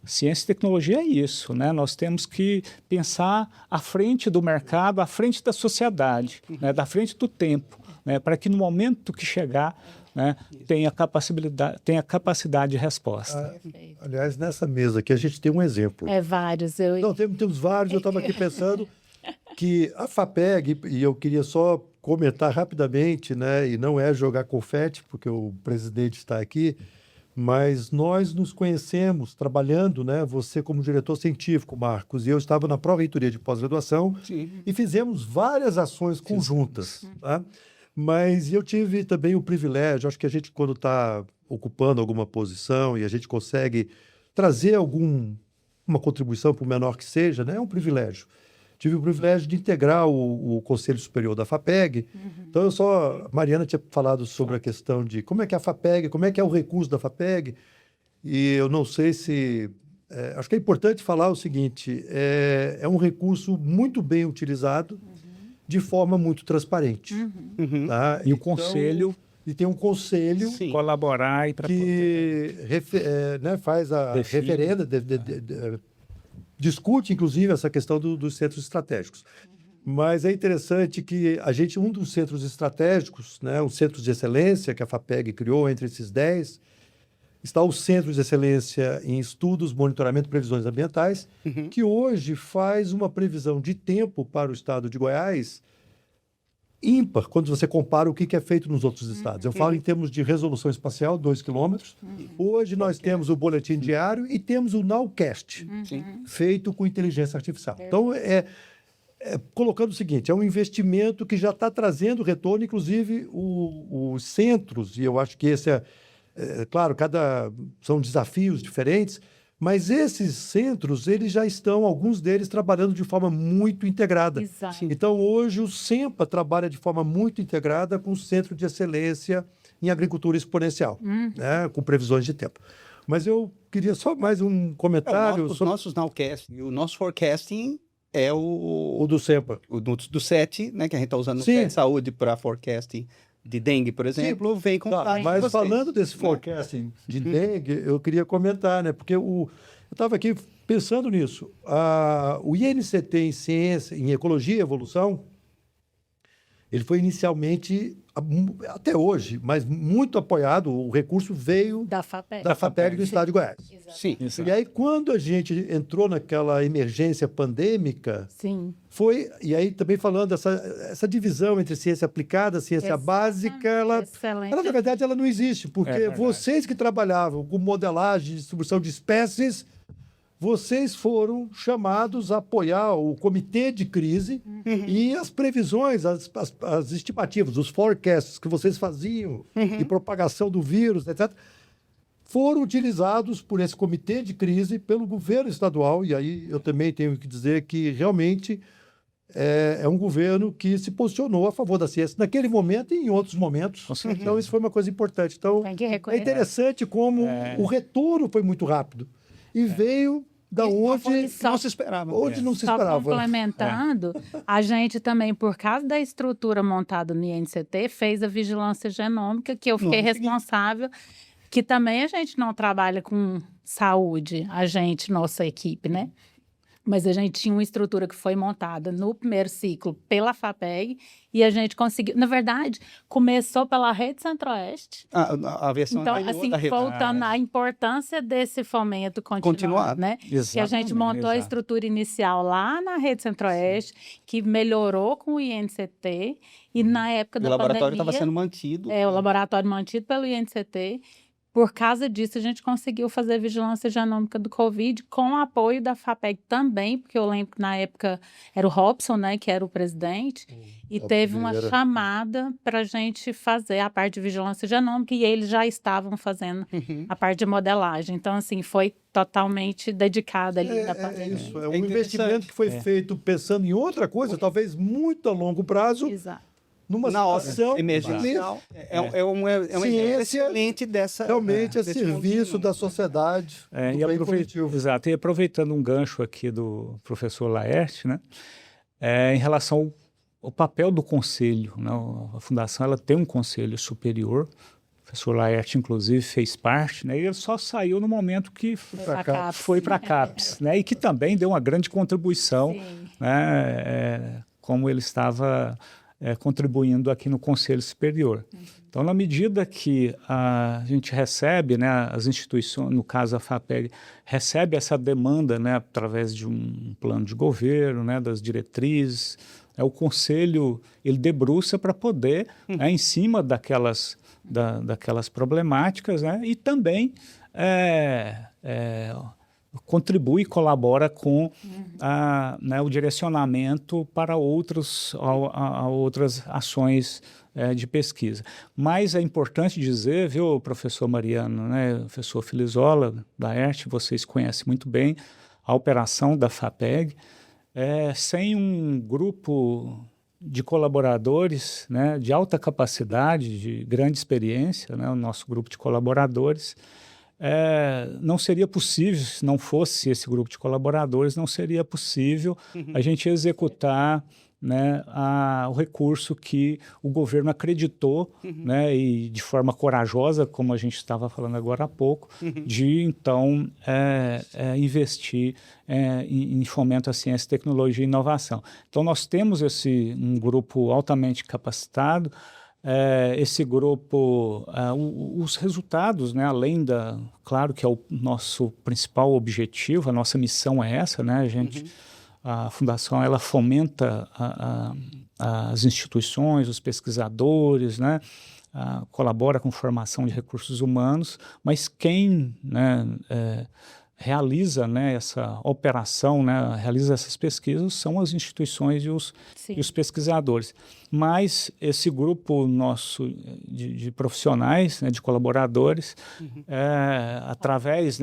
ciência e tecnologia é isso, né? Nós temos que pensar à frente do mercado, à frente da sociedade, né? Da frente do tempo, né? Para que no momento que chegar, né, tenha capacidade de resposta. Aliás, nessa mesa aqui a gente tem um exemplo. Vários. Não, temos vários. Eu estava aqui pensando que a FAPEG, e eu queria só comentar rapidamente, né, e não é jogar confete, porque o presidente está aqui, mas nós nos conhecemos trabalhando, né? Você como diretor científico, Marcos, e eu estava na pró-reitoria de pós-graduação e fizemos várias ações conjuntas. Tá? Mas eu tive também o privilégio, acho que a gente quando está ocupando alguma posição e a gente consegue trazer uma contribuição, por menor que seja, né? É um privilégio. Tive o privilégio de integrar o Conselho Superior da FAPEG. Então, a Mariana tinha falado sobre a questão de como é que é a FAPEG, como é que é o recurso da FAPEG. E eu não sei se... acho que é importante falar o seguinte, é um recurso muito bem utilizado, de forma muito transparente. Tá? E o Conselho... E tem um conselho... Colaborar e para que né, faz a referenda... discute, inclusive, essa questão dos centros estratégicos. Mas é interessante que um dos centros estratégicos, né, um centro de excelência que a FAPEG criou entre esses 10, está o Centro de Excelência em Estudos, Monitoramento e Previsões Ambientais, que hoje faz uma previsão de tempo para o estado de Goiás ímpar, quando você compara o que é feito nos outros estados. Eu falo em termos de resolução espacial, 2 quilômetros. Hoje nós temos o boletim diário e temos o Nowcast, feito com inteligência artificial. Então, colocando o seguinte, é um investimento que já está trazendo retorno, inclusive os centros, e eu acho que esse claro, são desafios diferentes, mas esses centros, eles já estão, alguns deles, trabalhando de forma muito integrada. Exato. Então, hoje, o SEMPA trabalha de forma muito integrada com o Centro de Excelência em Agricultura Exponencial, né, com previsões de tempo. Mas eu queria só mais um comentário. Os nossos nowcast, o nosso forecasting é o do SEMPA. do SET, né, que a gente está usando o Sim. SET Saúde para forecasting de dengue, por exemplo, vem com Tá, dados de mas vocês. falando desse forecasting de dengue, eu queria comentar, né? Porque eu estava aqui pensando nisso. O INCT em ciência, em ecologia e evolução, ele foi inicialmente, até hoje, mas muito apoiado, o recurso veio Da FAPEG. da FAPEG do Estado de Goiás. Exato. Sim. Isso. E aí, quando a gente entrou naquela emergência pandêmica, Sim. e aí também falando essa divisão entre ciência aplicada, ciência Exatamente. básica, ela, Excelente. na verdade, ela não existe, porque verdade. vocês que trabalhavam com modelagem, distribuição de espécies, vocês foram chamados a apoiar o comitê de crise e as previsões, as estimativas, os forecasts que vocês faziam de propagação do vírus, etc., foram utilizados por esse comitê de crise, pelo governo estadual, e aí eu também tenho que dizer que realmente é um governo que se posicionou a favor da ciência naquele momento e em outros momentos. Com certeza. Então, isso foi uma coisa importante. Então, Tem que é reconhecer. interessante como o retorno foi muito rápido e veio da onde Não se esperava. não se Só esperava. complementando, a gente também, por causa da estrutura montada no INCT, fez a vigilância genômica, que eu fiquei responsável, que também a gente não trabalha com saúde, nossa equipe, né? Mas a gente tinha uma estrutura que foi montada no primeiro ciclo pela FAPEG e a gente conseguiu. Na verdade, começou pela Rede Centro-Oeste. A versão Então, anterior assim, da rede. voltando à importância desse fomento continuado, Continuado. né? Que a gente Exatamente, montou a exato. estrutura inicial lá na Rede Centro-Oeste, que melhorou com o INCT, e na época O da laboratório estava pandemia, sendo mantido. o laboratório mantido pelo INCT. Por causa disso, a gente conseguiu fazer a vigilância genômica do Covid com o apoio da FAPEG também, porque eu lembro que na época era o Robson, né, que era o presidente, e a teve uma primeira. chamada para a gente fazer a parte de vigilância genômica e eles já estavam fazendo a parte de modelagem. Então, assim, foi totalmente dedicada ali da É pandemia. isso, é É um interessante. investimento que foi feito pensando em outra coisa, talvez muito a longo prazo, Exato. numa Na hora situação emergencial. É uma Ciência excelente dessa. realmente a desse serviço contínuo. da sociedade, do E bem coletivo. exato, e aproveitando um gancho aqui do professor Laerte, né, em relação ao papel do conselho, né, a fundação ela tem um conselho superior, o professor Laerte, inclusive, fez parte, né, e ele só saiu no momento que pra CAPES. foi para a CAPES, né, e que também deu uma grande contribuição, Sim. né, como ele estava contribuindo aqui no Conselho Superior. Então, na medida que a gente recebe, né, as instituições, no caso a FAPEG, recebe essa demanda, né, através de um plano de governo, né, das diretrizes, o Conselho ele debruça para poder, em cima daquelas problemáticas, né, e também contribui e colabora com né, o direcionamento para outras ações de pesquisa. Mas é importante dizer, viu, professor Mariano, né, professor Filizola, da ERT, vocês conhecem muito bem a operação da FAPEG, sem um grupo de colaboradores, né, de alta capacidade, de grande experiência, né, o nosso grupo de colaboradores, não seria possível, se não fosse esse grupo de colaboradores, não seria possível a gente executar, né, o recurso que o governo acreditou, né, e de forma corajosa, como a gente estava falando agora há pouco, de então investir em fomento à ciência, tecnologia e inovação. Então nós temos um grupo altamente capacitado. Esse grupo, os resultados, né, além claro que é o nosso principal objetivo, a nossa missão é essa, né, a Fundação ela fomenta as instituições, os pesquisadores, né, colabora com formação de recursos humanos, mas quem, né, realiza, né, essa operação, né, realiza essas pesquisas são as instituições e os pesquisadores. Mas esse grupo nosso de profissionais, né, de colaboradores, através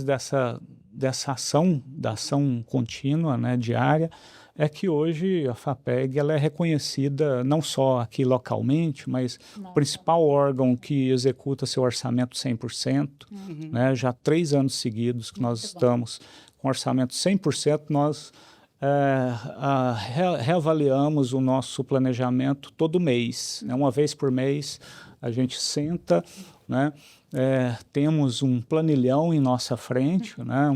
dessa ação, da ação contínua, né, diária, é que hoje a FAPEG ela é reconhecida não só aqui localmente, mas o principal órgão que executa seu orçamento 100%, né, já há 3 anos seguidos que nós estamos com orçamento 100%, nós reavaliamos o nosso planejamento todo mês, né? Uma vez por mês a gente senta, né? Temos um planilhão em nossa frente, né?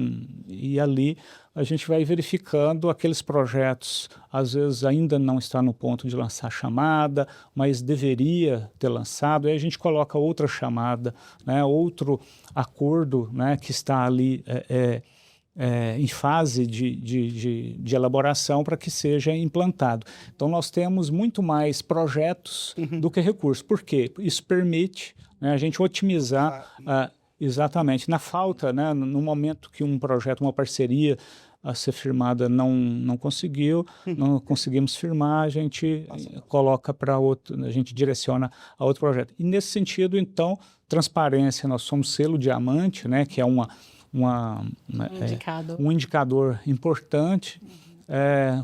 E ali a gente vai verificando aqueles projetos, às vezes ainda não está no ponto de lançar chamada, mas deveria ter lançado, e a gente coloca outra chamada, né? Outro acordo, né? Que está ali em fase de elaboração para que seja implantado. Então, nós temos muito mais projetos do que recursos. Por quê? Isso permite, né, a gente otimizar exatamente. Na falta, né, no momento que um projeto, uma parceria a ser firmada não conseguimos firmar, a gente coloca para outro, a gente direciona a outro projeto. E nesse sentido, então, transparência, nós somos selo diamante, né, que é um indicador importante.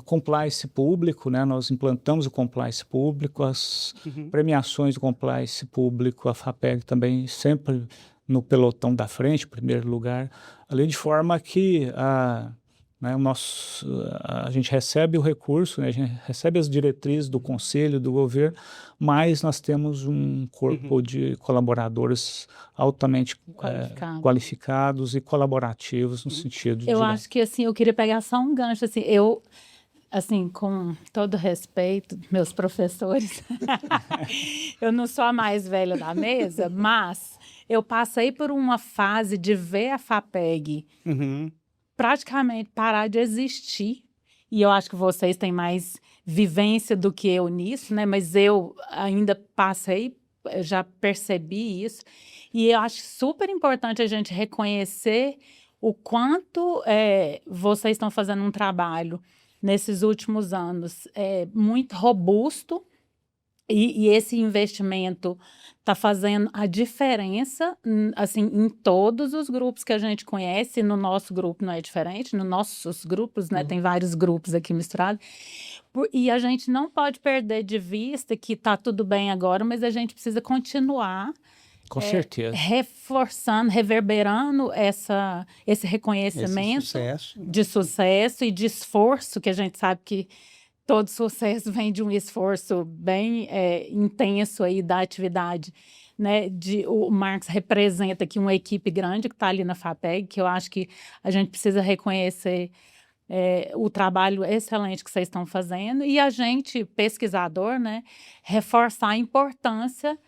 Compliance público, né? Nós implantamos o compliance público, as premiações do compliance público, a FAPEG também sempre no pelotão da frente, primeiro lugar, além de forma que né, a gente recebe o recurso, né, a gente recebe as diretrizes do conselho, do governo, mas nós temos um corpo de colaboradores altamente qualificados e colaborativos no sentido de... Eu acho que, assim, eu queria pegar só um gancho, assim, assim, com todo respeito, meus professores, eu não sou a mais velha da mesa, mas eu passei por uma fase de ver a FAPEG praticamente parar de existir, e eu acho que vocês têm mais vivência do que eu nisso, né? Mas eu ainda passei, já percebi isso, e eu acho super importante a gente reconhecer o quanto vocês estão fazendo um trabalho nesses últimos anos muito robusto, e esse investimento está fazendo a diferença, assim, em todos os grupos que a gente conhece. No nosso grupo não é diferente, nos nossos grupos, né, tem vários grupos aqui misturados, e a gente não pode perder de vista que está tudo bem agora, mas a gente precisa continuar com certeza, reforçando, reverberando esse reconhecimento de sucesso e de esforço, que a gente sabe que todo sucesso vem de um esforço bem intenso aí da atividade, né? O Marcos representa aqui uma equipe grande que está ali na FAPEG, que eu acho que a gente precisa reconhecer o trabalho excelente que vocês estão fazendo, e a gente, pesquisador, né, reforçar a importância,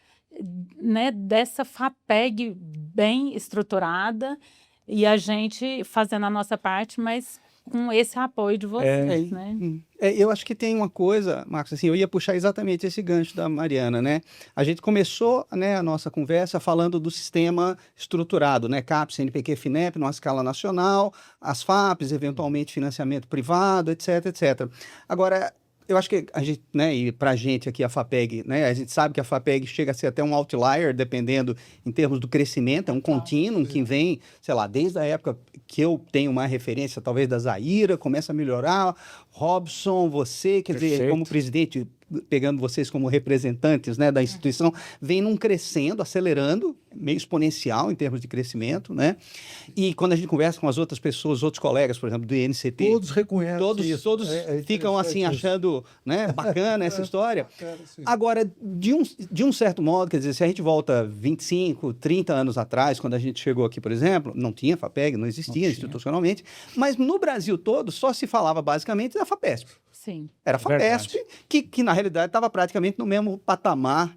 né, dessa FAPEG bem estruturada, e a gente fazendo a nossa parte, mas com esse apoio de vocês, né? Eu acho que tem uma coisa, Marcos, assim, eu ia puxar exatamente esse gancho da Mariana, né? A gente começou, né, a nossa conversa falando do sistema estruturado, né? CAPES, CNPq, FINEP, numa escala nacional, as FAPs, eventualmente financiamento privado, etc, etc. Agora, eu acho que a gente, né, e para a gente aqui, a FAPEG, né, a gente sabe que a FAPEG chega a ser até um outlier, dependendo em termos do crescimento, é um contínuo que vem, sei lá, desde a época que eu tenho uma referência, talvez da Zaira, começa a melhorar, Robson, você, quer dizer, como presidente, pegando vocês como representantes, né, da instituição, vem num crescendo, acelerando, meio exponencial em termos de crescimento, né? E quando a gente conversa com as outras pessoas, outros colegas, por exemplo, do INCT... Todos reconhecem todos ficam assim, achando, né, bacana essa história. Agora, de um certo modo, quer dizer, se a gente volta 25, 30 anos atrás, quando a gente chegou aqui, por exemplo, não tinha FAPEG, não existia institucionalmente, mas no Brasil todo só se falava basicamente da FAPESP. Sim. Era a FAPESP, que na realidade estava praticamente no mesmo patamar,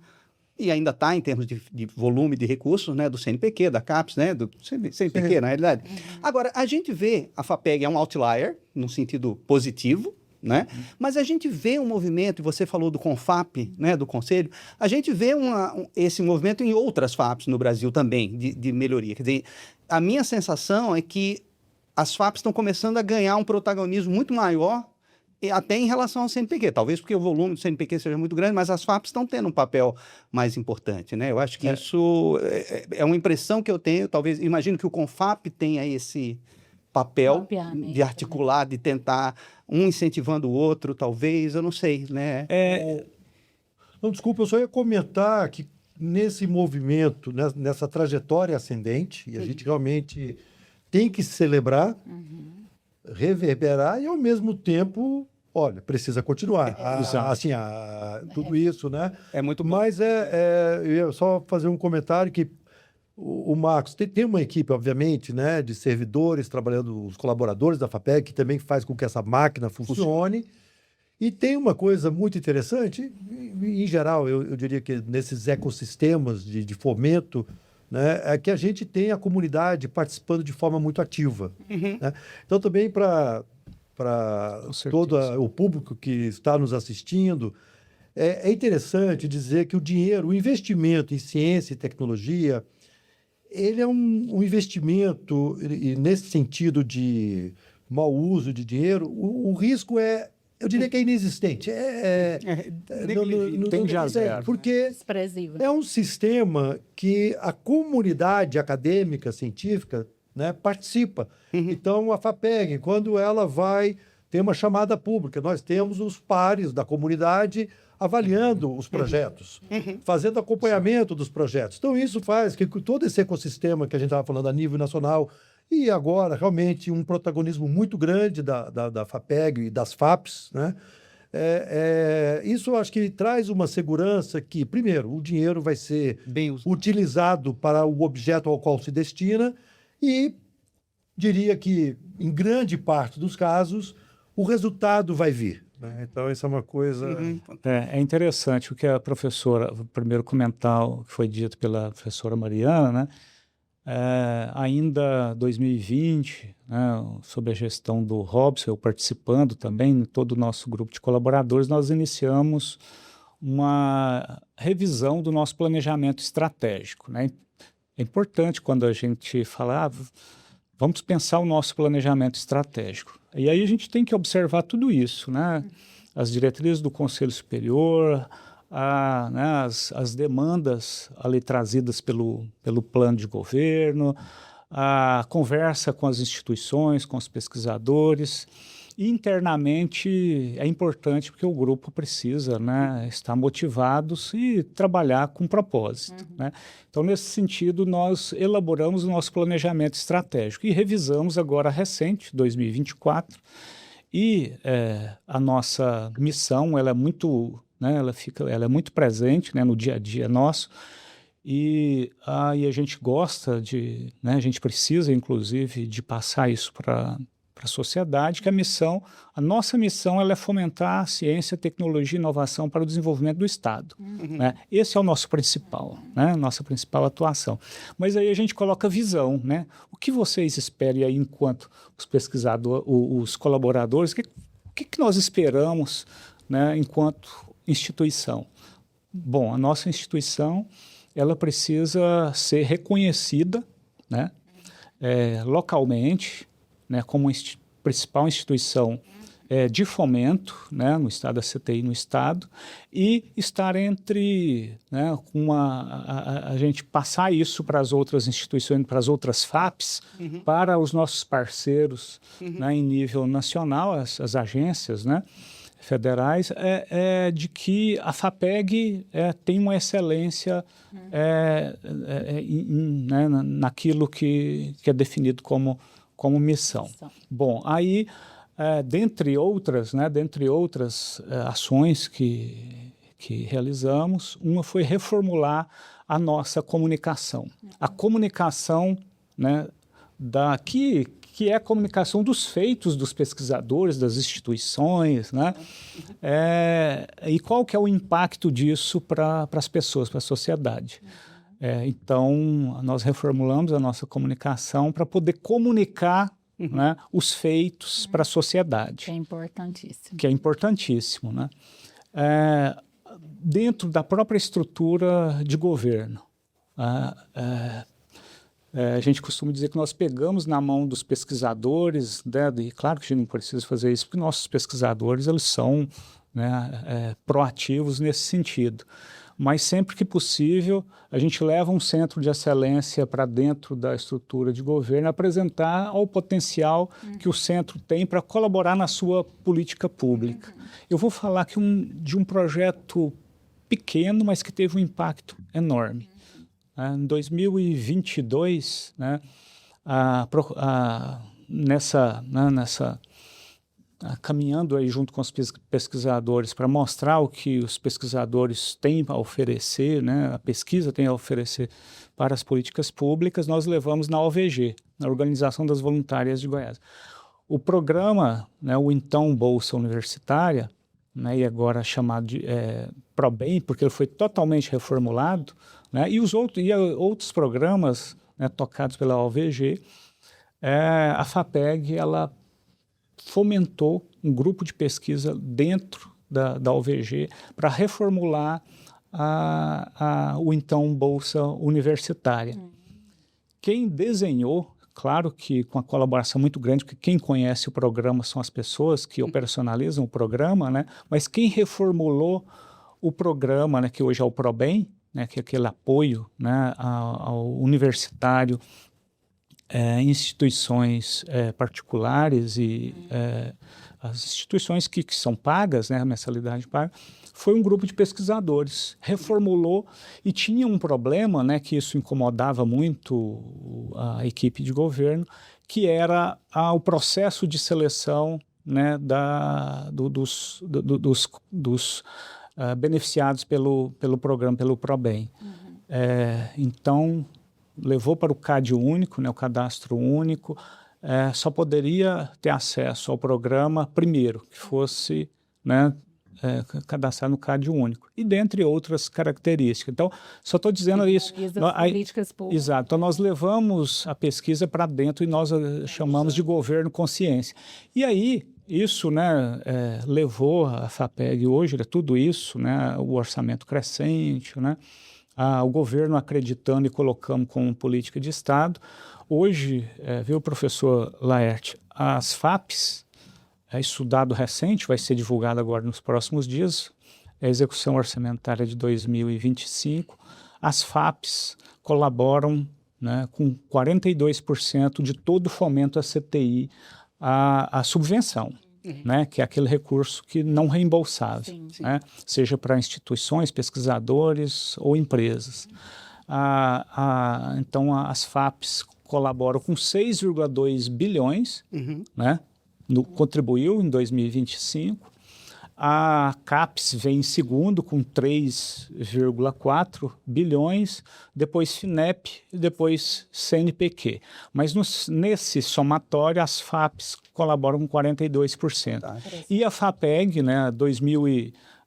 e ainda está em termos de volume de recursos, né, do CNPq, da CAPES, né, do CNPq, na realidade. Agora, a gente vê a FAPEG é um outlier, num sentido positivo, né? Mas a gente vê um movimento, e você falou do CONFAP, né, do Conselho, a gente vê esse movimento em outras FAPs no Brasil também, de melhoria. Quer dizer, a minha sensação é que as FAPs estão começando a ganhar um protagonismo muito maior, até em relação ao CNPq, talvez porque o volume do CNPq seja muito grande, mas as FAPs estão tendo um papel mais importante, né? Eu acho que isso é uma impressão que eu tenho, talvez, imagino que o CONFAP tenha esse papel de articular, de tentar um incentivando o outro, talvez, eu não sei, né? Não, desculpa, eu só ia comentar que nesse movimento, nessa trajetória ascendente, e a gente realmente tem que celebrar, reverberar e, ao mesmo tempo, olha, precisa continuar. Exato. Assim, tudo isso, né? É muito bom. Mas eu ia só fazer um comentário que o Marcos tem uma equipe, obviamente, né, de servidores trabalhando, os colaboradores da FAPEG, que também faz com que essa máquina funcione. E tem uma coisa muito interessante, em geral, eu diria que nesses ecossistemas de fomento, né, é que a gente tem a comunidade participando de forma muito ativa. Né? Então, também para todo o público que está nos assistindo, é interessante dizer que o investimento em ciência e tecnologia, ele é um investimento, e nesse sentido de mau uso de dinheiro, o risco eu diria que é inexistente. Tende a zero. Porque Desprezível. é um sistema que a comunidade acadêmica, científica, né, participa. Então, a FAPEG, quando ela vai ter uma chamada pública, nós temos os pares da comunidade avaliando os projetos, fazendo acompanhamento dos projetos. Então, isso faz que todo esse ecossistema que a gente estava falando a nível nacional, e agora, realmente, um protagonismo muito grande da FAPEG e das FAPs, né? Isso eu acho que traz uma segurança que, primeiro, o dinheiro vai ser Bem usado. utilizado para o objeto ao qual se destina e diria que, em grande parte dos casos, o resultado vai vir. Né? Então, isso é uma coisa... É interessante o que a professora, o primeiro comentário que foi dito pela professora Mariana, né? Ainda 2020, né, sob a gestão do Robson, eu participando também, todo o nosso grupo de colaboradores, nós iniciamos uma revisão do nosso planejamento estratégico. Né? É importante quando a gente fala, vamos pensar o nosso planejamento estratégico. E aí a gente tem que observar tudo isso, né? As diretrizes do Conselho Superior, né, as demandas ali trazidas pelo plano de governo, a conversa com as instituições, com os pesquisadores. E internamente é importante porque o grupo precisa, né, estar motivados e trabalhar com propósito. Né? Então, nesse sentido, nós elaboramos o nosso planejamento estratégico e revisamos agora recente, 2024, e a nossa missão ela é muito, né, ela é muito presente, né, no dia a dia nosso, e a gente gosta de, né, a gente precisa, inclusive, de passar isso para a sociedade, que a nossa missão ela é fomentar a ciência, tecnologia e inovação para o desenvolvimento do Estado. Né? Esse é o nosso principal, né? Nossa principal atuação. Mas aí a gente coloca visão, né? O que vocês esperam aí enquanto os pesquisadores, os colaboradores, o que nós esperamos, né, enquanto instituição? Bom, a nossa instituição ela precisa ser reconhecida, né, localmente, né, como principal instituição de fomento, né, no estado da CTI no estado, e estar entre, né, a gente passar isso para as outras instituições, para as outras FAPs, para os nossos parceiros, né, em nível nacional, as agências, né, federais, de que a FAPEG tem uma excelência né, naquilo que é definido como missão. Bom, aí, dentre outras ações que realizamos, uma foi reformular a nossa comunicação. A comunicação, né, que é a comunicação dos feitos dos pesquisadores, das instituições, né? E qual que é o impacto disso para as pessoas, para a sociedade. Então, nós reformulamos a nossa comunicação para poder comunicar, né, os feitos para a sociedade. Que é importantíssimo. Que é importantíssimo, né? Dentro da própria estrutura de governo. A gente costuma dizer que nós pegamos na mão dos pesquisadores, né, e claro que a gente não precisa fazer isso, porque nossos pesquisadores eles são, né, proativos nesse sentido. Mas sempre que possível, a gente leva um centro de excelência para dentro da estrutura de governo, apresentar o potencial que o centro tem para colaborar na sua política pública. Eu vou falar aqui de um projeto pequeno, mas que teve um impacto enorme. Em 2022, né, caminhando aí junto com os pesquisadores para mostrar o que os pesquisadores têm a oferecer, né, a pesquisa tem a oferecer para as políticas públicas, nós levamos na OVG, na Organização das Voluntárias de Goiás. O programa, né, o então Bolsa Universitária, né, e agora chamado de ProBem, porque ele foi totalmente reformulado, né, e outros programas, né, tocados pela OVG, a FAPEG, ela fomentou um grupo de pesquisa dentro da OVG para reformular o então Bolsa Universitária. Quem desenhou, claro que com a colaboração muito grande, porque quem conhece o programa são as pessoas que operacionalizam o programa, né? Mas quem reformulou o programa, né, que hoje é o ProBem, né, que é aquele apoio, né, ao universitário, instituições particulares e as instituições que são pagas, né, a mensalidade paga, foi um grupo de pesquisadores, reformulou e tinha um problema, né, que isso incomodava muito a equipe de governo, que era o processo de seleção, né, dos beneficiados pelo programa, pelo ProBem. Então, levou para o CAD único, né, o cadastro único, só poderia ter acesso ao programa primeiro, que fosse, né, cadastrar no CAD único, e dentre outras características. Então, só estou dizendo isso. Políticas públicas. Exato. Então, nós levamos a pesquisa para dentro e nós chamamos de governo consciência. E aí, isso, né, levou a FAPEG hoje, tudo isso, né, o orçamento crescente, né, o governo acreditando e colocando como política de Estado. Hoje, viu, professor Laerte, as FAPs, isso dado recente, vai ser divulgado agora nos próximos dias, a execução orçamentária de 2025, as FAPs colaboram, né, com 42% de todo o fomento à CTI, a subvenção. Né, que é aquele recurso que não reembolsável, né, seja para instituições, pesquisadores ou empresas. Então, as FAPs colaboram com 6,2 bilhões, né, contribuiu em 2025. A CAPES vem em segundo com 3,4 bilhões, depois FINEP e depois CNPq. Mas nesse somatório, as FAPs colaboram com 42%. Tá. E a FAPEG, né, em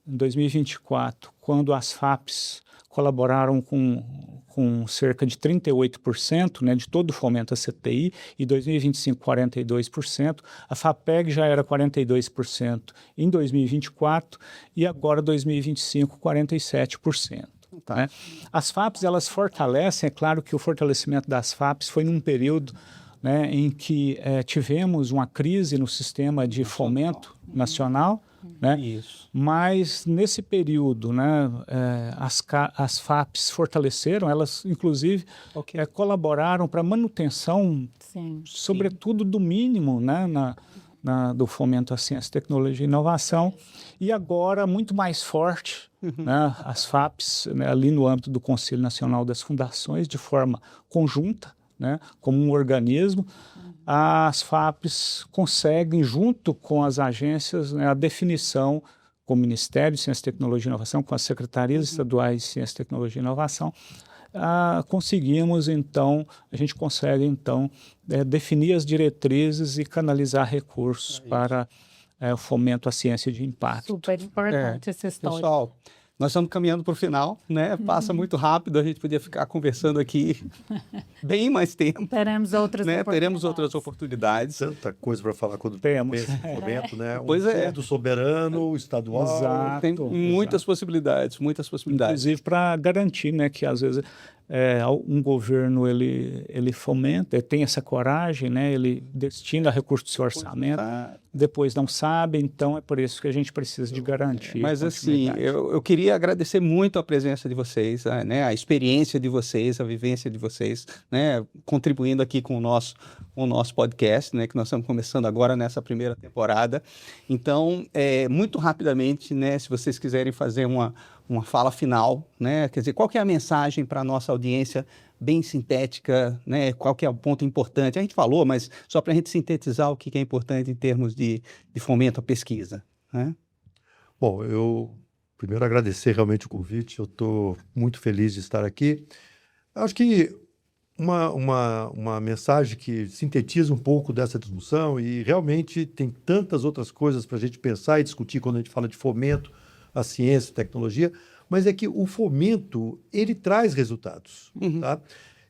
2024, quando as FAPs colaboraram com cerca de 38%, né, de todo o fomento à CTI, e 2025, 42%. A FAPEG já era 42% em 2024 e agora 2025, 47%. Tá. Né? As FAPs, elas fortalecem, é claro que o fortalecimento das FAPs foi num período, né, em que tivemos uma crise no sistema de fomento nacional, né? Isso. Mas nesse período, né, as FAPs fortaleceram, elas inclusive colaboraram para a manutenção, sobretudo do mínimo, né, do fomento à ciência, tecnologia e inovação, e agora muito mais forte, né, as FAPs, né, ali no âmbito do Conselho Nacional das Fundações, de forma conjunta, né, como um organismo. As FAPs conseguem, junto com as agências, né, a definição com o Ministério de Ciência, Tecnologia e Inovação, com as secretarias estaduais de Ciência, Tecnologia e Inovação, a gente consegue, então, definir as diretrizes e canalizar recursos para o fomento à ciência de impacto. Super importante essa história. Pessoal, nós estamos caminhando para o final, né? Passa muito rápido, a gente podia ficar conversando aqui bem mais tempo. Teremos outras oportunidades. Teremos outras oportunidades. Tanta coisa para falar quando temos esse momento, né? Pois do soberano, estadual. Exato, tem muitas possibilidades, muitas possibilidades. Inclusive para garantir, né, que às vezes um governo ele fomenta, ele tem essa coragem, né, ele destina recursos do seu orçamento, depois não sabe, então é por isso que a gente precisa de garantia. Mas assim, eu queria agradecer muito a presença de vocês, né, a experiência de vocês, a vivência de vocês, né, contribuindo aqui com o nosso o nosso podcast, né, que nós estamos começando agora nessa primeira temporada. Então, muito rapidamente, né, se vocês quiserem fazer uma fala final, né, quer dizer, qual que é a mensagem para a nossa audiência bem sintética, né, qual que é o ponto importante? A gente falou, mas só para a gente sintetizar o que é importante em termos de fomento à pesquisa, né? Bom, eu primeiro agradecer realmente o convite, eu estou muito feliz de estar aqui. Acho que uma mensagem que sintetiza um pouco dessa discussão, e realmente tem tantas outras coisas para a gente pensar e discutir quando a gente fala de fomento à ciência e tecnologia, mas é que o fomento, ele traz resultados. Tá?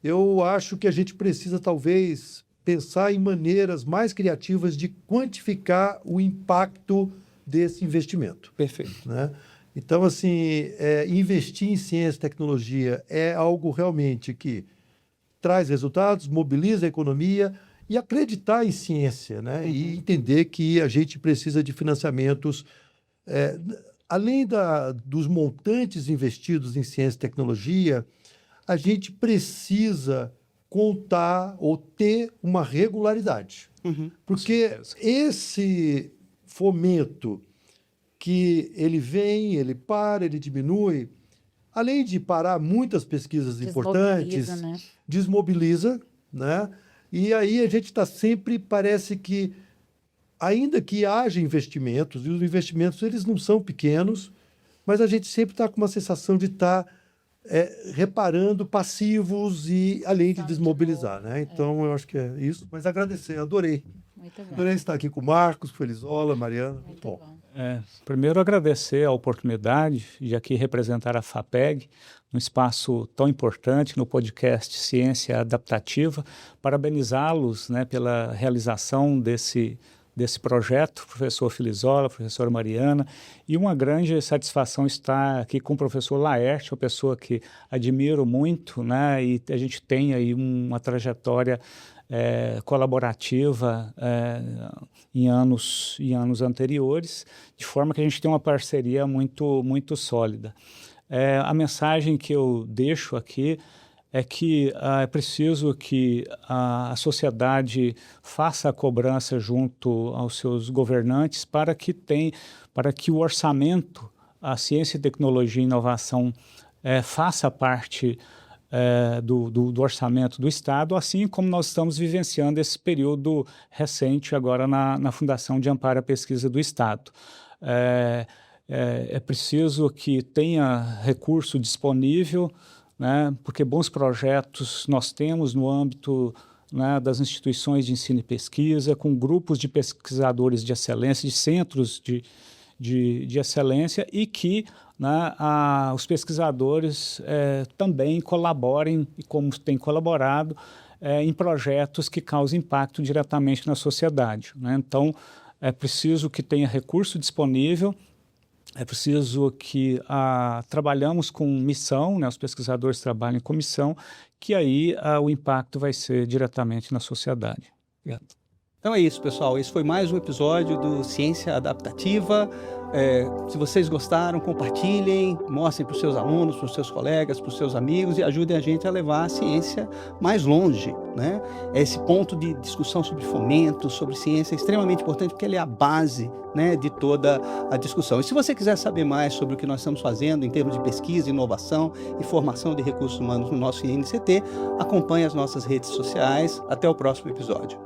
Eu acho que a gente precisa, talvez, pensar em maneiras mais criativas de quantificar o impacto desse investimento. Perfeito. Né? Então, assim, investir em ciência e tecnologia é algo realmente que traz resultados, mobiliza a economia, e acreditar em ciência, né? E entender que a gente precisa de financiamentos, além dos montantes investidos em ciência e tecnologia, a gente precisa contar ou ter uma regularidade. Porque esse fomento que ele vem, ele para, ele diminui, além de parar muitas pesquisas importantes, né? Desmobiliza, né? E aí a gente está sempre, parece que, ainda que haja investimentos, e os investimentos eles não são pequenos, mas a gente sempre está com uma sensação de estar reparando passivos e além de desmobilizar, né? Então eu acho que é isso, mas agradecer, adorei. Muito bom. Adorei estar aqui com o Marcos, Felizola, Mariana. Muito bom. Primeiro, agradecer a oportunidade de aqui representar a FAPEG, num espaço tão importante no podcast Ciência Adaptativa. Parabenizá-los, né, pela realização desse projeto, professor Felizola, professora Mariana, e uma grande satisfação estar aqui com o professor Laerte, uma pessoa que admiro muito, né, e a gente tem aí uma trajetória colaborativa em anos anteriores, de forma que a gente tem uma parceria muito, muito sólida. A mensagem que eu deixo aqui é que é preciso que a sociedade faça a cobrança junto aos seus governantes para que o orçamento, a ciência, tecnologia e inovação faça parte do orçamento do Estado, assim como nós estamos vivenciando esse período recente agora na Fundação de Amparo à Pesquisa do Estado. É preciso que tenha recurso disponível, né, porque bons projetos nós temos no âmbito, né, das instituições de ensino e pesquisa, com grupos de pesquisadores de excelência, de centros de excelência, e que, né, os pesquisadores também colaborem, e como têm colaborado, em projetos que causem impacto diretamente na sociedade, né? Então, é preciso que tenha recurso disponível, é preciso que trabalhamos com missão, né? Os pesquisadores trabalhem com missão, que aí o impacto vai ser diretamente na sociedade. Obrigado. Então é isso, pessoal. Esse foi mais um episódio do Ciência Adaptativa. Se vocês gostaram, compartilhem, mostrem para os seus alunos, para os seus colegas, para os seus amigos e ajudem a gente a levar a ciência mais longe, né? Esse ponto de discussão sobre fomento, sobre ciência é extremamente importante porque ele é a base, né, de toda a discussão. E se você quiser saber mais sobre o que nós estamos fazendo em termos de pesquisa, inovação e formação de recursos humanos no nosso INCT, acompanhe as nossas redes sociais. Até o próximo episódio.